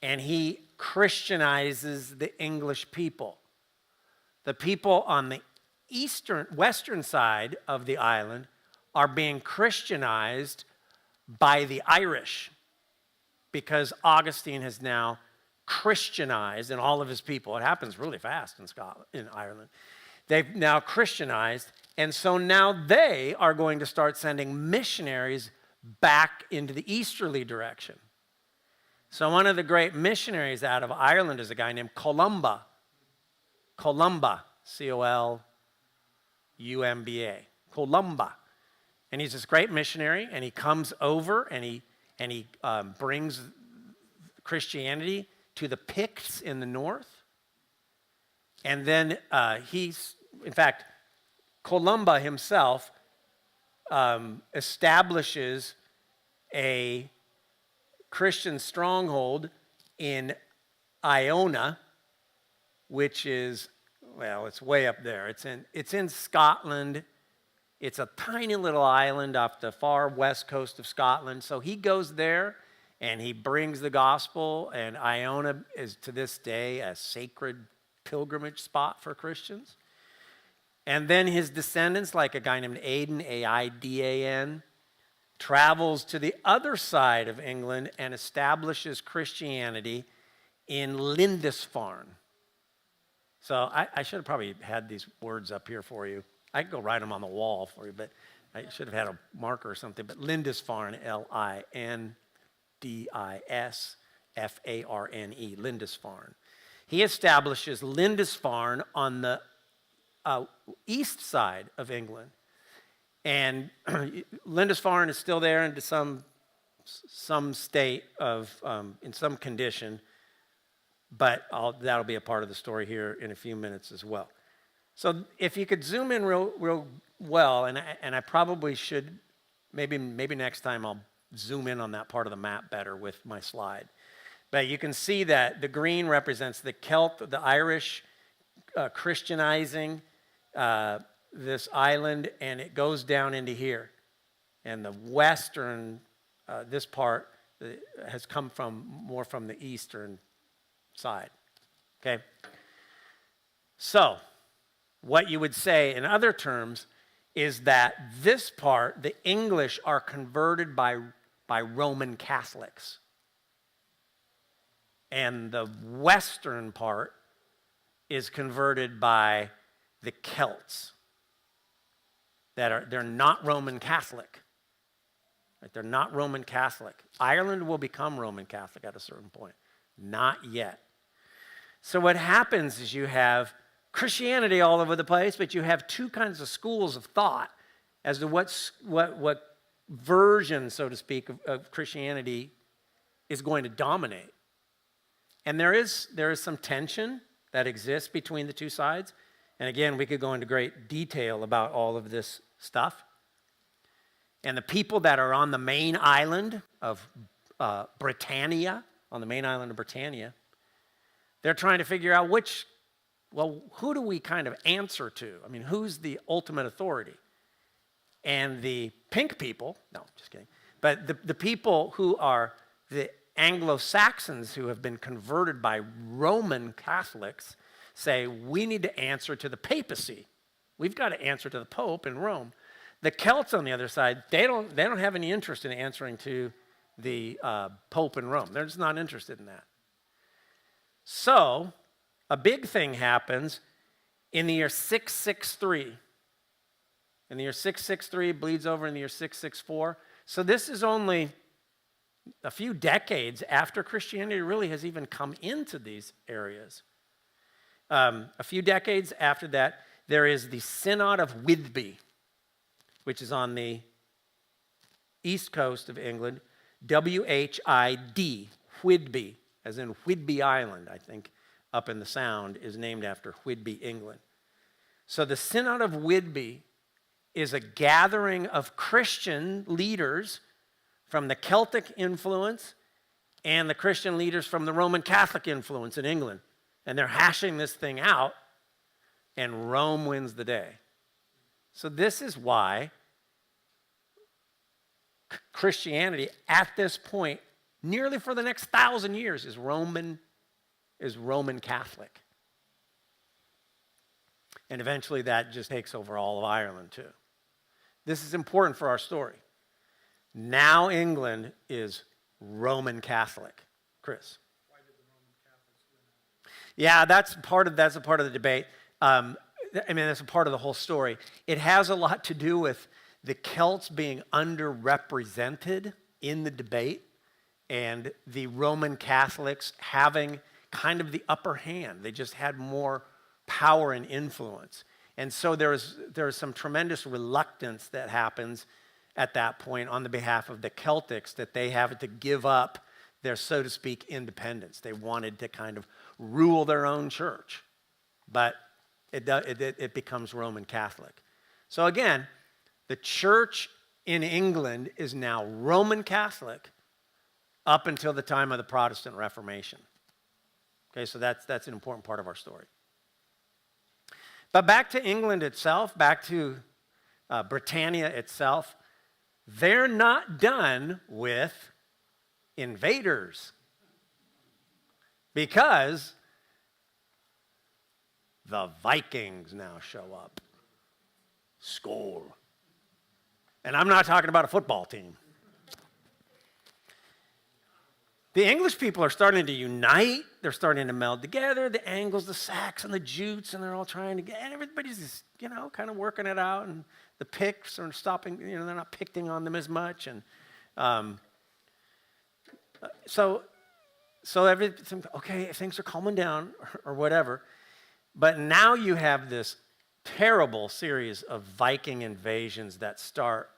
and he Christianizes the English people. The people on the western side of the island are being Christianized by the Irish, because Augustine has now Christianized and all of his people. It happens really fast in Ireland. They've now Christianized, and so now they are going to start sending missionaries back into the easterly direction. So one of the great missionaries out of Ireland is a guy named Columba. Columba, Columba. Columba. And he's this great missionary, and he comes over and he brings Christianity to the Picts in the north. And then in fact, Columba himself establishes a Christian stronghold in Iona, which is, it's way up there. It's in Scotland. It's a tiny little island off the far west coast of Scotland. So he goes there and he brings the gospel, and Iona is to this day a sacred pilgrimage spot for Christians. And then his descendants, like a guy named Aidan, Aidan, travels to the other side of England and establishes Christianity in Lindisfarne. So I should have probably had these words up here for you. I could go write them on the wall for you, but I should have had a marker or something. But Lindisfarne, Lindisfarne, Lindisfarne. He establishes Lindisfarne on the east side of England. And Lindisfarne is still there into some state of, in some condition, but that'll be a part of the story here in a few minutes as well. So if you could zoom in real well, and I probably should, maybe next time I'll zoom in on that part of the map better with my slide. But you can see that the green represents the the Irish Christianizing this island, and it goes down into here. And the western, this part has come more from the eastern side. Okay? So, what you would say in other terms is that this part, the English, are converted by Roman Catholics. And the western part is converted by the Celts. They're not Roman Catholic. Right? They're not Roman Catholic. Ireland will become Roman Catholic at a certain point. Not yet. So what happens is you have Christianity all over the place, but you have two kinds of schools of thought as to what version, so to speak, of Christianity is going to dominate. And there is some tension that exists between the two sides. And again, we could go into great detail about all of this stuff. And the people that are on the main island of Britannia, they're trying to figure out who do we kind of answer to? I mean, who's the ultimate authority? And the pink people, no, just kidding, but the people who are the Anglo-Saxons who have been converted by Roman Catholics say, we need to answer to the papacy. We've got to answer to the Pope in Rome. The Celts, on the other side, they don't have any interest in answering to the Pope in Rome. They're just not interested in that. So, a big thing happens in the year 663. In the year 663, bleeds over in the year 664. So this is only a few decades after Christianity really has even come into these areas. A few decades after that, there is the Synod of Whitby, which is on the east coast of England, W-H-I-D, Whitby, as in Whidbey Island, I think, up in the Sound, is named after Whitby, England. So the Synod of Whitby is a gathering of Christian leaders from the Celtic influence and the Christian leaders from the Roman Catholic influence in England. And they're hashing this thing out, and Rome wins the day. So this is why Christianity at this point, nearly for the next 1,000 years, is Roman Catholic. And eventually that just takes over all of Ireland too. This is important for our story. Now England is Roman Catholic. Chris? Why did the Roman Catholics win? Yeah, that's a part of the debate. That's a part of the whole story. It has a lot to do with the Celts being underrepresented in the debate and the Roman Catholics having kind of the upper hand. They just had more power and influence. And so there is some tremendous reluctance that happens at that point on the behalf of the Celtics that they have to give up their, so to speak, independence. They wanted to kind of rule their own church. But it becomes Roman Catholic. So again, the church in England is now Roman Catholic up until the time of the Protestant Reformation. Okay, so that's an important part of our story. But back to England itself, back to Britannia itself, they're not done with invaders because the Vikings now show up. Skål. And I'm not talking about a football team. The English people are starting to unite. They're starting to meld together. The Angles, the Sacs, and the Jutes, and they're all trying to get, and everybody's just, kind of working it out. And the Picts are stopping, they're not picking on them as much. And so everything, okay, things are calming down or whatever. But now you have this terrible series of Viking invasions that start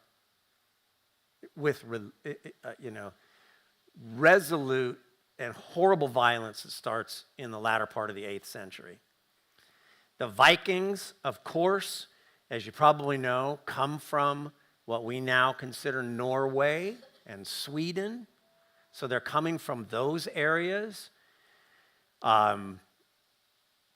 with, resolute and horrible violence that starts in the latter part of the 8th century. The Vikings, of course, as you probably know, come from what we now consider Norway and Sweden. So they're coming from those areas.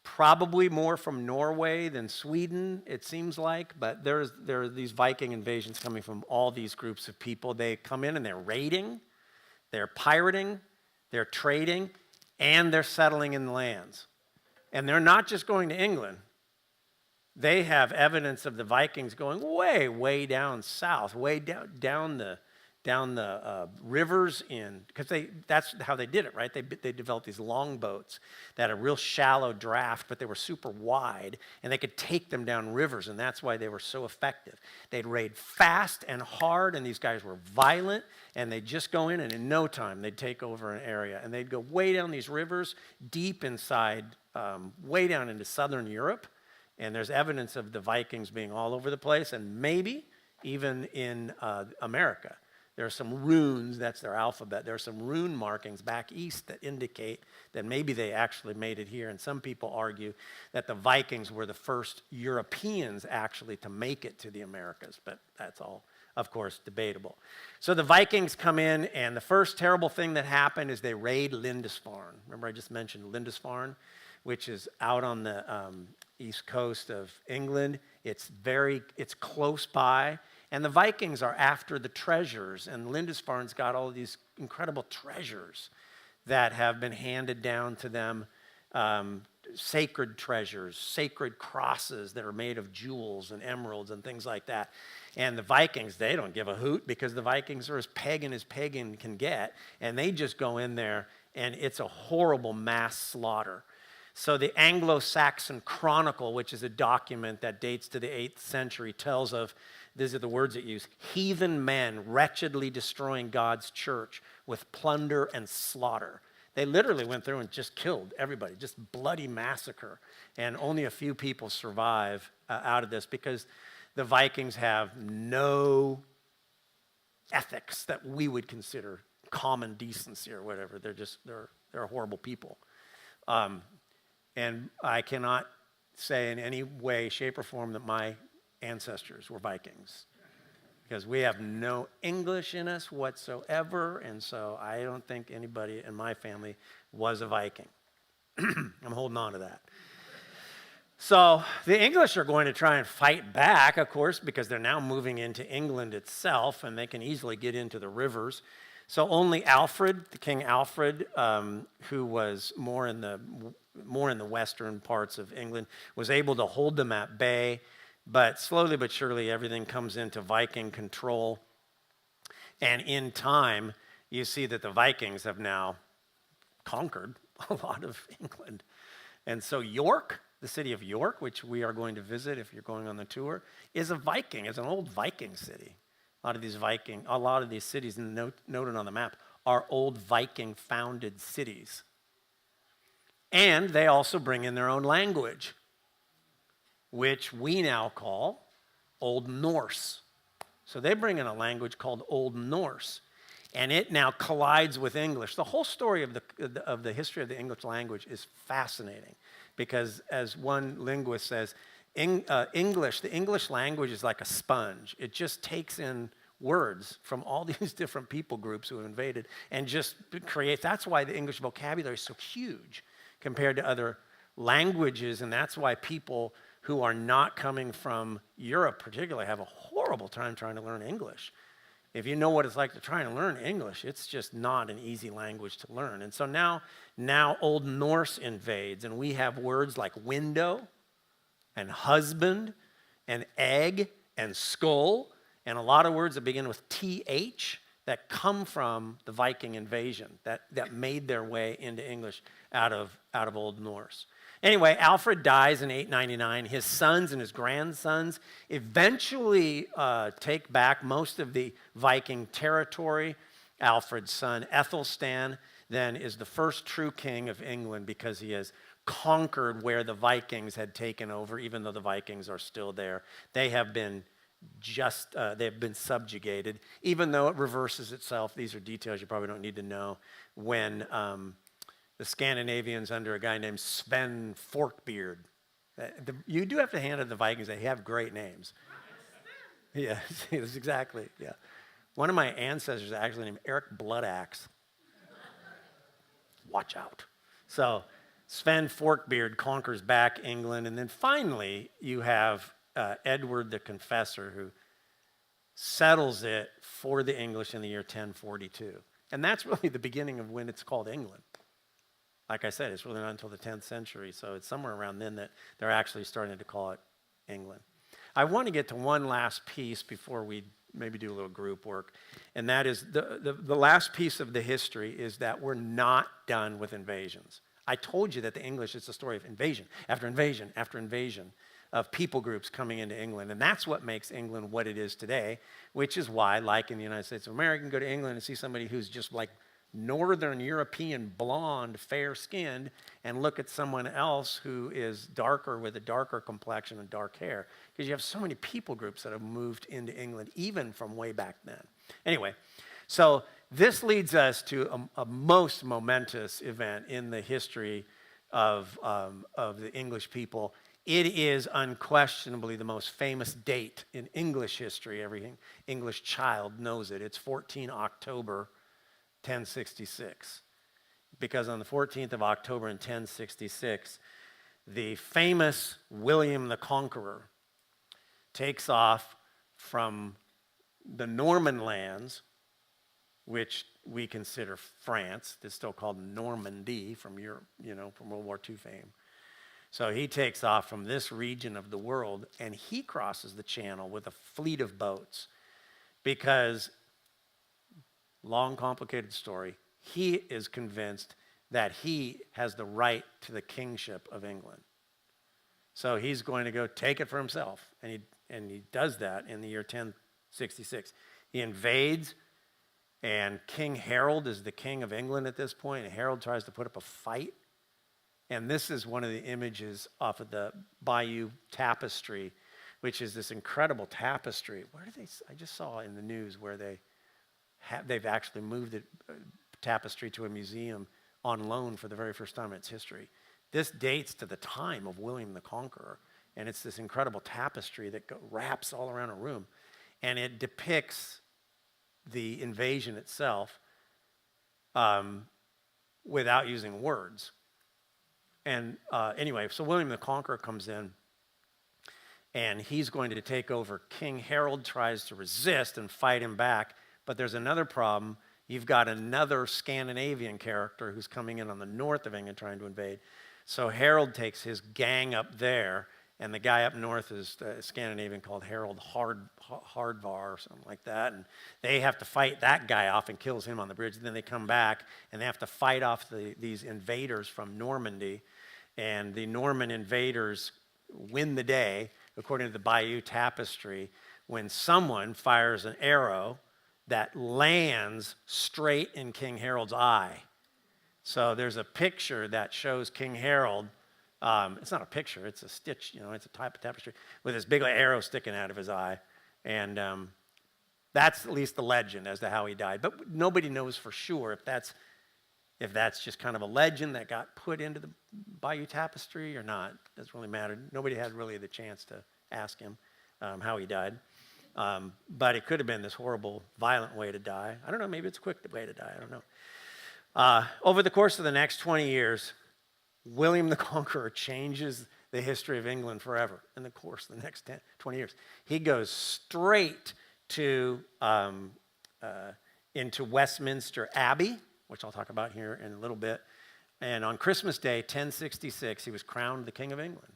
Probably more from Norway than Sweden, it seems like, but there are these Viking invasions coming from all these groups of people. They come in and they're raiding, they're pirating, they're trading, and they're settling in the lands. And they're not just going to England. They have evidence of the Vikings going way, way down south, way down the rivers because that's how they did it, right? They developed these longboats that had a real shallow draft, but they were super wide, and they could take them down rivers, and that's why they were so effective. They'd raid fast and hard, and these guys were violent, and they'd just go in, and in no time, they'd take over an area, and they'd go way down these rivers, deep inside, way down into southern Europe, and there's evidence of the Vikings being all over the place, and maybe even in America. There are some runes, that's their alphabet. There are some rune markings back east that indicate that maybe they actually made it here. And some people argue that the Vikings were the first Europeans actually to make it to the Americas. But that's all, of course, debatable. So the Vikings come in, and the first terrible thing that happened is they raid Lindisfarne. Remember I just mentioned Lindisfarne, which is out on the east coast of England. It's close by. And the Vikings are after the treasures, and Lindisfarne's got all of these incredible treasures that have been handed down to them, sacred treasures, sacred crosses that are made of jewels and emeralds and things like that. And the Vikings, they don't give a hoot because the Vikings are as pagan can get, and they just go in there, and it's a horrible mass slaughter. So the Anglo-Saxon Chronicle, which is a document that dates to the 8th century, tells of, these are the words it used, heathen men wretchedly destroying God's church with plunder and slaughter. They literally went through and just killed everybody, just bloody massacre. And only a few people survive out of this because the Vikings have no ethics that we would consider common decency or whatever. They're horrible people. And I cannot say in any way, shape, or form that my ancestors were Vikings because we have no English in us whatsoever, and so I don't think anybody in my family was a Viking. I'm holding on to that. So the English are going to try and fight back, of course, because they're now moving into England itself, and they can easily get into the rivers. So only Alfred, the King Alfred, who was more in the western parts of England, was able to hold them at bay. But slowly but surely, everything comes into Viking control. And in time, you see that the Vikings have now conquered a lot of England. And so York, the city of York, which we are going to visit if you're going on the tour, is an old Viking city. A lot of these cities noted on the map are old Viking founded cities. And they also bring in their own language, which we now call Old Norse. So they bring in a language called Old Norse, and it now collides with English. The whole story of the history of the English language is fascinating because, as one linguist says, the English language is like a sponge. It just takes in words from all these different people groups who have invaded and just creates. That's why the English vocabulary is so huge compared to other languages, and that's why people who are not coming from Europe particularly have a horrible time trying to learn English. If you know what it's like to try and learn English, it's just not an easy language to learn. And so now Old Norse invades, and we have words like window and husband and egg and skull, and a lot of words that begin with TH that come from the Viking invasion that made their way into English out of Old Norse. Anyway, Alfred dies in 899. His sons and his grandsons eventually take back most of the Viking territory. Alfred's son, Ethelstan, then is the first true king of England because he has conquered where the Vikings had taken over, even though the Vikings are still there. They have been they've been subjugated, even though it reverses itself. These are details you probably don't need to know. When the Scandinavians under a guy named Sven Forkbeard. You do have to hand it to the Vikings. They have great names. Yeah, exactly. Yeah. One of my ancestors is actually named Eric Bloodaxe. Watch out. So Sven Forkbeard conquers back England. And then finally, you have Edward the Confessor, who settles it for the English in the year 1042. And that's really the beginning of when it's called England. like I said, it's really not until the 10th century, so it's somewhere around then that they're actually starting to call it England. I want to get to one last piece before we maybe do a little group work, and that is the last piece of the history is that we're not done with invasions. I told you that the English is a story of invasion after invasion after invasion of people groups coming into England, and that's what makes England what it is today, which is why, like in the United States of America, you can go to England and see somebody who's just like Northern European, blonde, fair-skinned, and look at someone else who is darker with a darker complexion and dark hair, because you have so many people groups that have moved into England, even from way back then. Anyway, so this leads us to a most momentous event in the history of the English people. It is unquestionably the most famous date in English history. Every English child knows it. It's 14 October 1066, because on the 14th of October in 1066, the famous William the Conqueror takes off from the Norman lands, which we consider France. It's still called Normandy from Europe, from World War II fame. So he takes off from this region of the world, and he crosses the channel with a fleet of boats because, long, complicated story, he is convinced that he has the right to the kingship of England. So he's going to go take it for himself, and he does that in the year 1066. He invades, and King Harold is the king of England at this point, and Harold tries to put up a fight. And this is one of the images off of the Bayeux Tapestry, which is this incredible tapestry. Where did I just saw in the news where they've actually moved the tapestry to a museum on loan for the very first time in its history. This dates to the time of William the Conqueror, and it's this incredible tapestry that wraps all around a room, and it depicts the invasion itself without using words. And anyway, so William the Conqueror comes in, and he's going to take over. King Harold tries to resist and fight him back, but there's another problem. You've got another Scandinavian character who's coming in on the north of England trying to invade. So Harold takes his gang up there, and the guy up north is a Scandinavian called Harold Hardvar or something like that. And they have to fight that guy off and kills him on the bridge. And then they come back, and they have to fight off these invaders from Normandy. And the Norman invaders win the day, according to the Bayeux Tapestry, when someone fires an arrow that lands straight in King Harold's eye. So there's a picture that shows King Harold. It's not a picture, it's a stitch, it's a type of tapestry with this big arrow sticking out of his eye. And that's at least the legend as to how he died. But nobody knows for sure if that's just kind of a legend that got put into the Bayeux Tapestry or not. It doesn't really matter. Nobody had really the chance to ask him how he died. But it could have been this horrible, violent way to die. I don't know, maybe it's a quick way to die, I don't know. Over the course of the next 20 years, William the Conqueror changes the history of England forever in the course of the next 20 years. He goes straight to into Westminster Abbey, which I'll talk about here in a little bit. And on Christmas Day, 1066, he was crowned the King of England.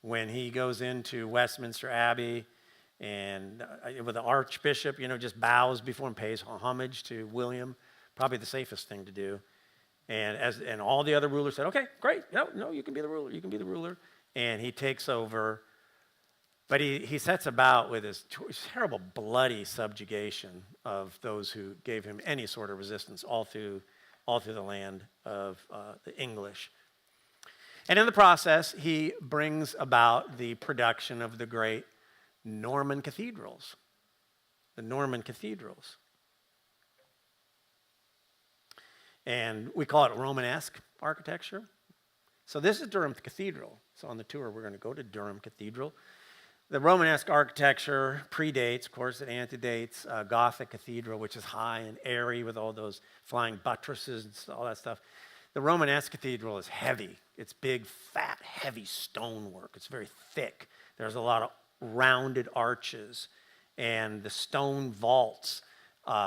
When he goes into Westminster Abbey and with the archbishop, just bows before him, pays homage to William, probably the safest thing to do. And all the other rulers said, okay, great, no, you can be the ruler, And he takes over, but he sets about with his terrible bloody subjugation of those who gave him any sort of resistance all through the land of the English. And in the process, he brings about the production of the great Norman cathedrals, the Norman cathedrals. And we call it Romanesque architecture. So this is Durham Cathedral. So on the tour, we're going to go to Durham Cathedral. The Romanesque architecture predates, of course, it antedates Gothic Cathedral, which is high and airy with all those flying buttresses and all that stuff. The Romanesque Cathedral is heavy. It's big, fat, heavy stonework. It's very thick. There's a lot of rounded arches, and the stone vaults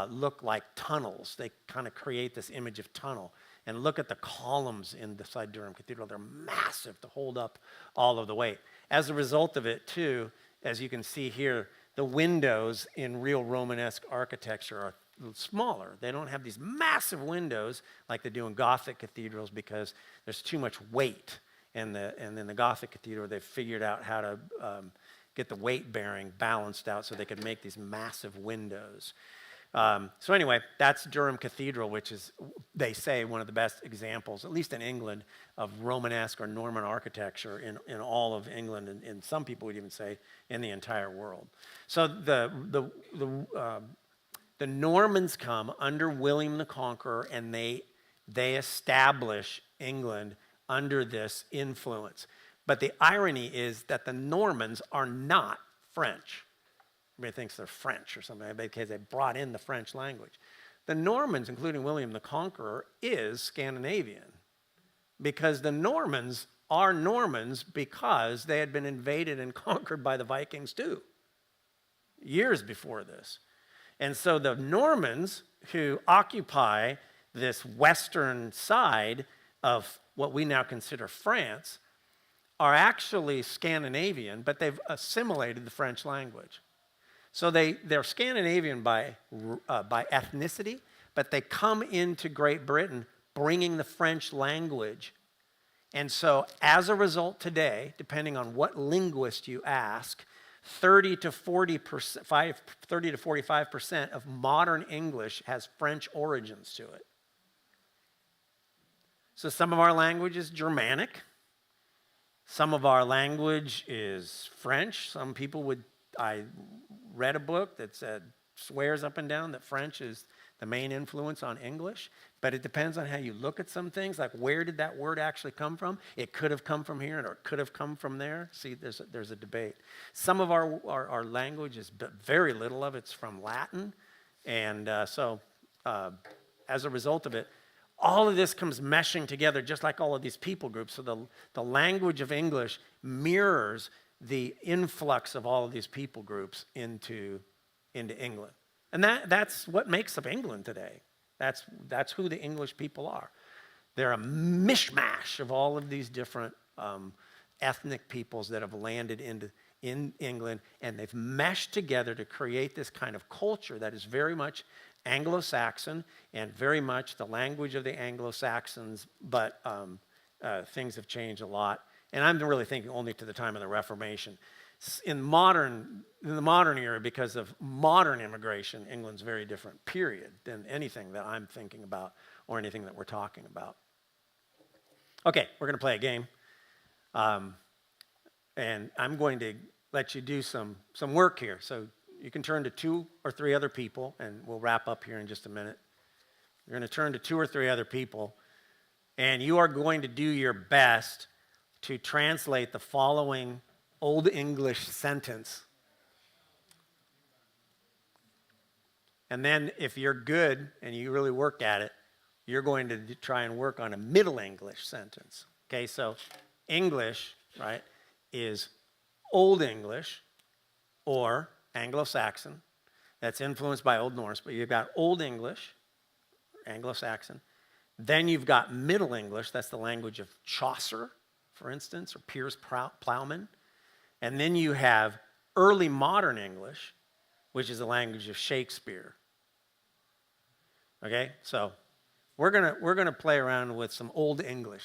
look like tunnels. They kind of create this image of tunnel. and look at the columns inside Durham Cathedral. They're massive to hold up all of the weight. As a result of it, too, as you can see here, the windows in real Romanesque architecture are smaller. They don't have these massive windows like they do in Gothic cathedrals because there's too much weight. And in the Gothic cathedral, they've figured out how to get the weight bearing balanced out so they could make these massive windows. So anyway, that's Durham Cathedral, which is, they say, one of the best examples, at least in England, of Romanesque or Norman architecture in all of England, and some people would even say in the entire world. So the Normans come under William the Conqueror, and they establish England under this influence. But the irony is that the Normans are not French. Everybody thinks they're French or something because they brought in the French language. The Normans, including William the Conqueror, is Scandinavian because the Normans are Normans because they had been invaded and conquered by the Vikings too, years before this. And so the Normans who occupy this western side of what we now consider France are actually Scandinavian, but they've assimilated the French language. So they're Scandinavian by ethnicity, but they come into Great Britain bringing the French language. And so as a result today, depending on what linguist you ask, 30 to 45% of modern English has French origins to it. So some of our language is Germanic. Some of our language is French. Some people I read a book that swears up and down that French is the main influence on English, but it depends on how you look at some things, like where did that word actually come from? It could have come from here, or it could have come from there. See, there's a debate. Some of our language is, but very little of it's from Latin, and so as a result of it, all of this comes meshing together just like all of these people groups. So the language of English mirrors the influx of all of these people groups into England. And that's what makes up England today. That's who the English people are. They're a mishmash of all of these different ethnic peoples that have landed in England, and they've meshed together to create this kind of culture that is very much Anglo-Saxon and very much the language of the Anglo-Saxons, but things have changed a lot. And I'm really thinking only to the time of the Reformation. In the modern era, because of modern immigration, England's very different, period, than anything that I'm thinking about or anything that we're talking about. Okay, we're going to play a game. And I'm going to let you do some work here. So you can turn to 2 or 3 other people, and we'll wrap up here in just a minute. You're going to turn to 2 or 3 other people, and you are going to do your best to translate the following Old English sentence. And then if you're good and you really work at it, you're going to try and work on a Middle English sentence. Okay, so English, right, is Old English or Anglo-Saxon. That's influenced by Old Norse, but you've got Old English, Anglo-Saxon. Then you've got Middle English, that's the language of Chaucer, for instance, or Piers Plowman. And then you have Early Modern English, which is the language of Shakespeare. Okay, so we're gonna play around with some Old English.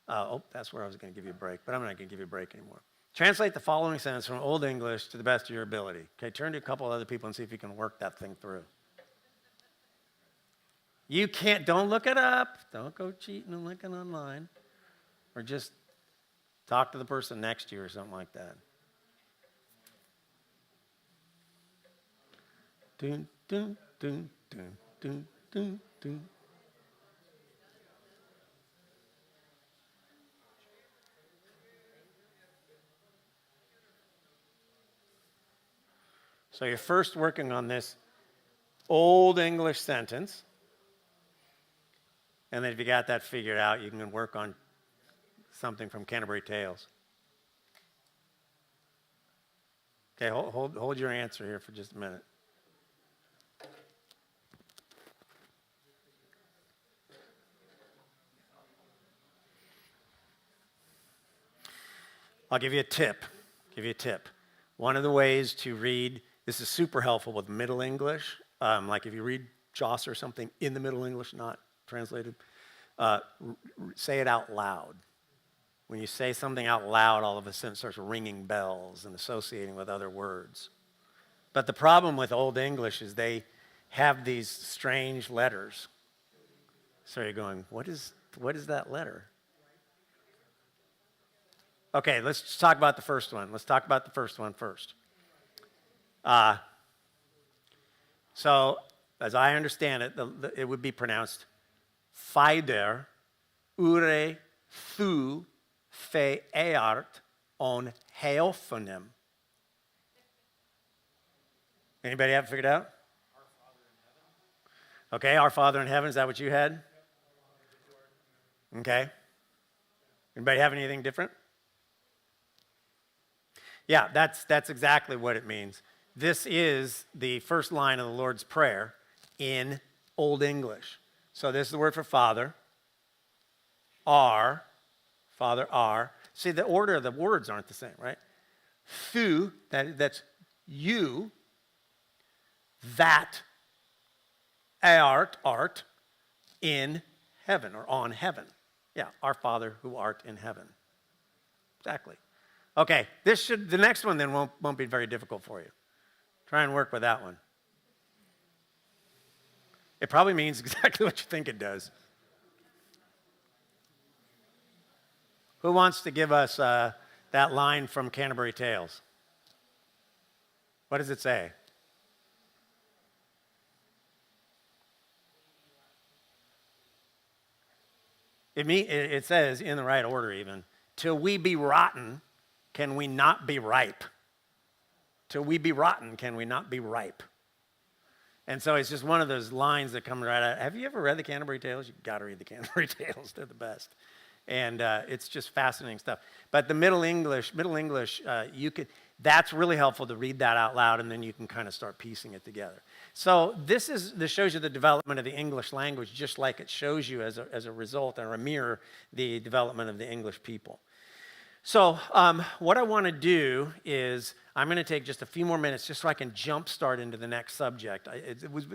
That's where I was going to give you a break, but I'm not going to give you a break anymore. Translate the following sentence from Old English to the best of your ability. Okay, turn to a couple other people and see if you can work that thing through. You can't, don't look it up. Don't go cheating and looking online. Or just talk to the person next to you or something like that. Dun, dun, dun, dun, dun, dun, dun. So you're first working on this Old English sentence. And then if you got that figured out, you can work on something from Canterbury Tales. Okay, hold your answer here for just a minute. I'll give you a tip. One of the ways to read, this is super helpful with Middle English. Like if you read Chaucer or something in the Middle English, not translated, say it out loud. When you say something out loud, all of a sudden it starts ringing bells and associating with other words. But the problem with Old English is they have these strange letters. So you're going, what is that letter? Okay, let's talk about the first one. Let's talk about the first one first. So, as I understand it, it would be pronounced Fider ure thu fe eart on heophonem. Anybody have it figured out? Okay, Our Father in Heaven, is that what you had? Okay. Anybody have anything different? Yeah, that's exactly what it means. This is the first line of the Lord's Prayer in Old English. So this is the word for Father. Father, R. See, the order of the words aren't the same, right? Thu, that's you, that, art, in heaven, or on heaven. Yeah, our Father who art in heaven. Exactly. Okay, the next one then won't be very difficult for you. Try and work with that one. It probably means exactly what you think it does. Who wants to give us that line from Canterbury Tales? What does it say? It says, in the right order even, till we be rotten, can we not be ripe? Till we be rotten, can we not be ripe? And so it's just one of those lines that come right out. Have you ever read the Canterbury Tales? You've got to read the Canterbury Tales. They're the best. And it's just fascinating stuff. But the Middle English, that's really helpful to read that out loud, and then you can kind of start piecing it together. So this shows you the development of the English language, just like it shows you as a result, or a mirror, the development of the English people. So what I want to do is I'm going to take just a few more minutes just so I can jump start into the next subject.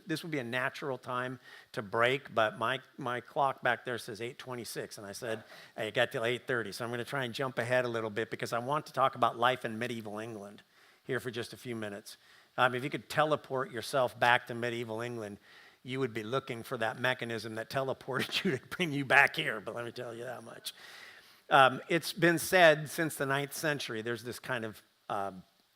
This would be a natural time to break, but my clock back there says 8:26, and I said I got till 8:30. So I'm going to try and jump ahead a little bit because I want to talk about life in medieval England here for just a few minutes. If you could teleport yourself back to medieval England, you would be looking for that mechanism that teleported you to bring you back here, but let me tell you that much. It's been said since the 9th century, there's this kind of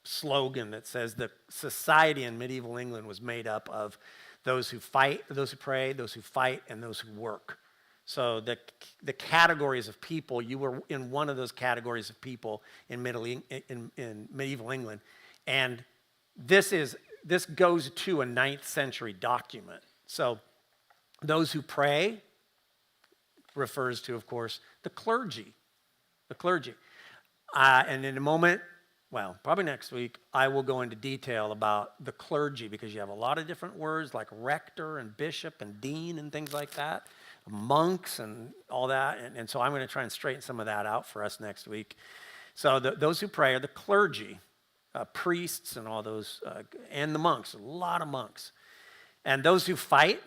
slogan that says the society in medieval England was made up of those who fight, those who pray, those who fight, and those who work. So the categories of people, you were in one of those categories of people in medieval England. And this goes to a 9th century document. So those who pray refers to, of course, the clergy. And in a moment, well, probably next week, I will go into detail about the clergy because you have a lot of different words like rector and bishop and dean and things like that, monks and all that. And so I'm going to try and straighten some of that out for us next week. So those who pray are the clergy, priests and all those, and the monks, a lot of monks. And those who fight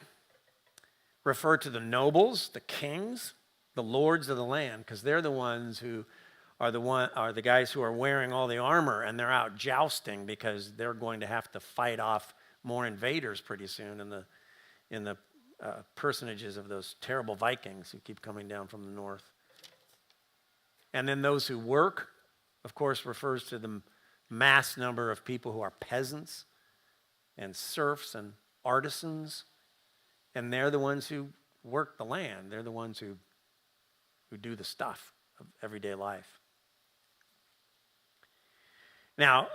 refer to the nobles, the kings, the lords of the land, because they're the ones who are the guys who are wearing all the armor, and they're out jousting because they're going to have to fight off more invaders pretty soon in the personages of those terrible Vikings who keep coming down from the north. And then those who work, of course, refers to the mass number of people who are peasants and serfs and artisans, and they're the ones who work the land. They're the ones who do the stuff of everyday life. Now,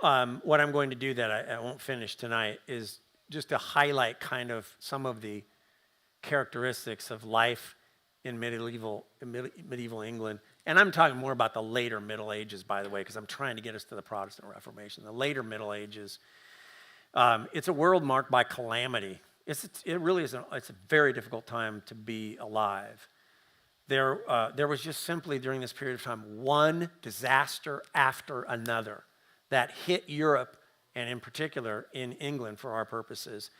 what I'm going to do that I won't finish tonight is just to highlight kind of some of the characteristics of life in medieval England. And I'm talking more about the later Middle Ages, by the way, because I'm trying to get us to the Protestant Reformation. The later Middle Ages, it's a world marked by calamity. It really is. It's a very difficult time to be alive. there was just simply during this period of time one disaster after another that hit Europe, and in particular in England for our purposes,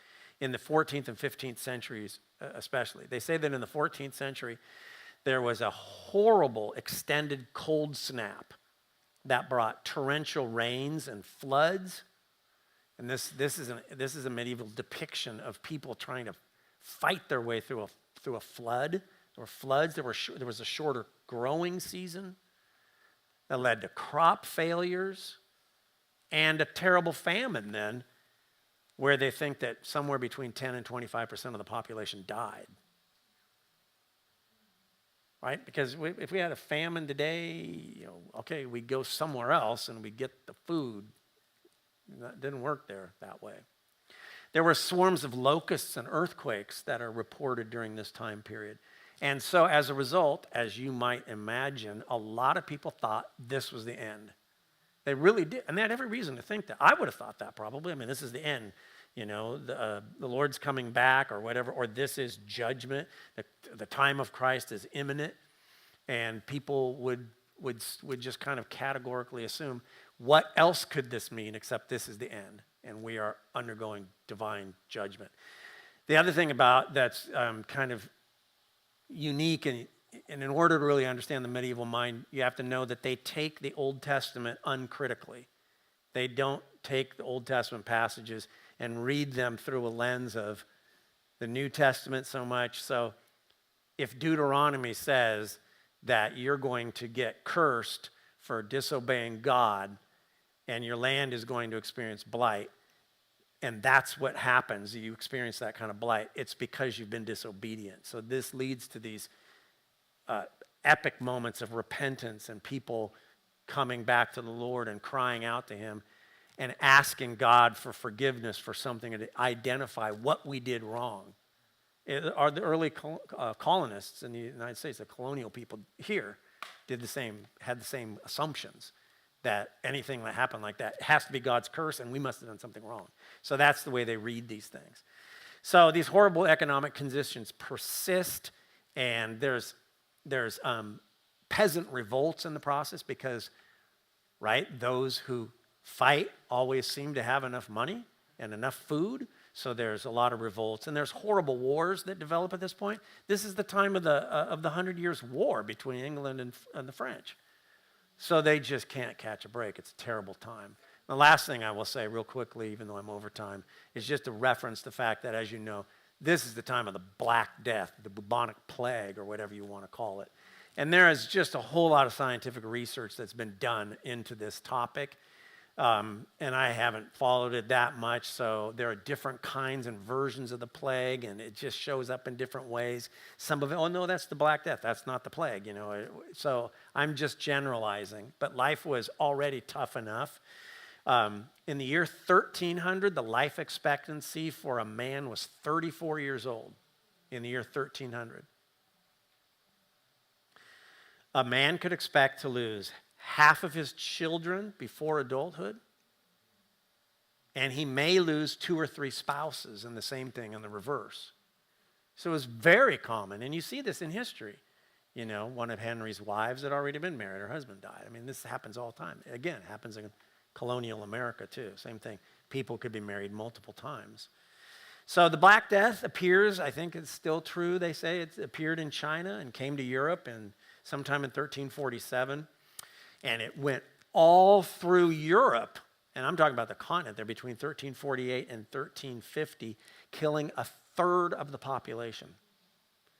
in the 14th and 15th centuries especially. They say that in the 14th century, there was a horrible extended cold snap that brought torrential rains and floods. And this is a medieval depiction of people trying to fight their way through a flood. There were floods. There was a shorter growing season that led to crop failures and a terrible famine then, where they think that somewhere between 10 and 25% of the population died. Right? Because if we had a famine today, okay, we go somewhere else and we get the food. That didn't work there that way. There were swarms of locusts and earthquakes that are reported during this time period. And so as a result, as you might imagine, a lot of people thought this was the end. They really did. And they had every reason to think that. I would have thought that probably. I mean, this is the end. The Lord's coming back or whatever, or this is judgment. The time of Christ is imminent. And people would just kind of categorically assume, what else could this mean except this is the end, and we are undergoing divine judgment. The other thing about that's kind of unique, and in order to really understand the medieval mind, you have to know that they take the Old Testament uncritically. They don't take the Old Testament passages and read them through a lens of the New Testament so much. So if Deuteronomy says that you're going to get cursed for disobeying God and your land is going to experience blight, and that's what happens, you experience that kind of blight, it's because you've been disobedient. So this leads to these epic moments of repentance and people coming back to the Lord and crying out to him and asking God for forgiveness for something to identify what we did wrong. Are the early colonists in the United States, the colonial people here, had the same assumptions that anything that happened like that has to be God's curse and we must have done something wrong. So that's the way they read these things. So these horrible economic conditions persist, and there's peasant revolts in the process because, right, those who fight always seem to have enough money and enough food. So there's a lot of revolts, and there's horrible wars that develop at this point. This is the time of the 100 Years' War between England and the French. So they just can't catch a break. It's a terrible time. The last thing I will say real quickly, even though I'm over time, is just to reference the fact that, as you know, this is the time of the Black Death, the bubonic plague, or whatever you want to call it. And there is just a whole lot of scientific research that's been done into this topic. And I haven't followed it that much, so there are different kinds and versions of the plague, and it just shows up in different ways. Some of it, oh no, that's the Black Death, that's not the plague, So I'm just generalizing, but life was already tough enough. In the year 1300, the life expectancy for a man was 34 years old. In the year 1300. A man could expect to lose half of his children before adulthood, and he may lose 2 or 3 spouses, and the same thing in the reverse. So it was very common, and you see this in history. One of Henry's wives had already been married, her husband died. I mean, this happens all the time. Again, it happens in colonial America too, same thing. People could be married multiple times. So the Black Death appears, I think it's still true, they say, it appeared in China and came to Europe sometime in 1347. And it went all through Europe, and I'm talking about the continent there, between 1348 and 1350, killing a third of the population.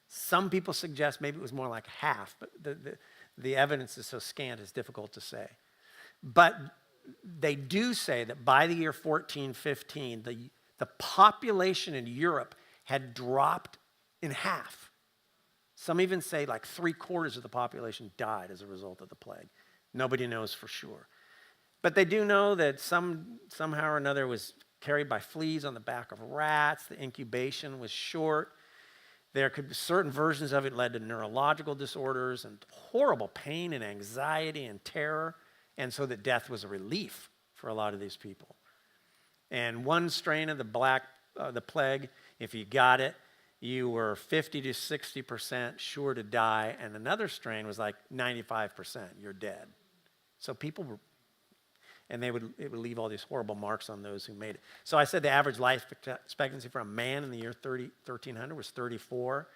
Some people suggest maybe it was more like half, but the evidence is so scant it's difficult to say. But they do say that by the year 1415, the population in Europe had dropped in half. Some even say like 3/4 of the population died as a result of the plague. Nobody knows for sure. But they do know that somehow or another was carried by fleas on the back of rats. The incubation was short. There could be certain versions of it led to neurological disorders and horrible pain and anxiety and terror. And so that death was a relief for a lot of these people. And one strain of the plague, if you got it, you were 50 to 60% sure to die, and another strain was like 95%, you're dead. So people were, and it would leave all these horrible marks on those who made it. So I said the average life expectancy for a man in the year 1300 was 34.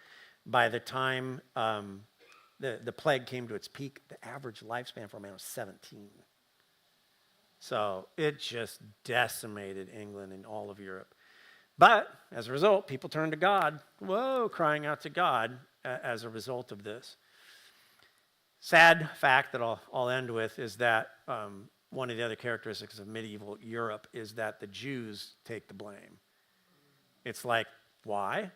By the time the plague came to its peak, the average lifespan for a man was 17. So it just decimated England and all of Europe. But as a result, people turned to God, crying out to God as a result of this. Sad fact that I'll end with is that one of the other characteristics of medieval Europe is that the Jews take the blame. It's like, why?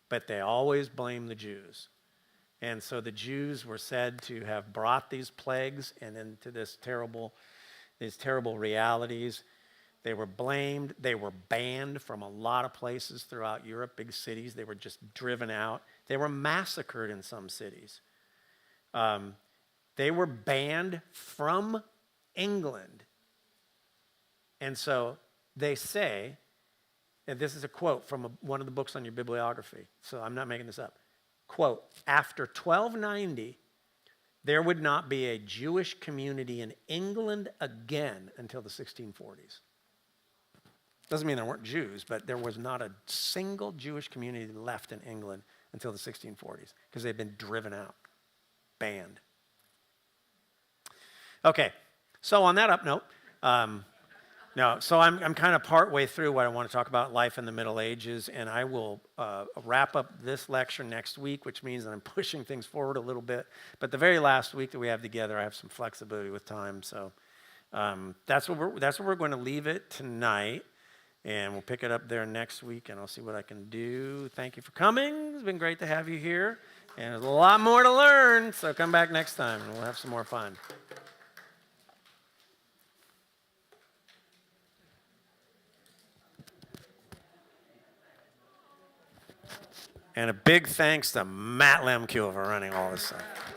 But they always blame the Jews. And so the Jews were said to have brought these plagues and into these terrible realities. They were blamed. They were banned from a lot of places throughout Europe, big cities. They were just driven out. They were massacred in some cities. They were banned from England. And so they say, and this is a quote from one of the books on your bibliography, so I'm not making this up. Quote, after 1290, there would not be a Jewish community in England again until the 1640s. Doesn't mean there weren't Jews, but there was not a single Jewish community left in England until the 1640s because they'd been driven out, banned. Okay, so on that up note, so I'm kind of partway through what I want to talk about, life in the Middle Ages, and I will wrap up this lecture next week, which means that I'm pushing things forward a little bit. But the very last week that we have together, I have some flexibility with time, so that's where we're going to leave it tonight, and we'll pick it up there next week, and I'll see what I can do. Thank you for coming. It's been great to have you here, and there's a lot more to learn, so come back next time, and we'll have some more fun. And a big thanks to Matt Lemke for running all this stuff.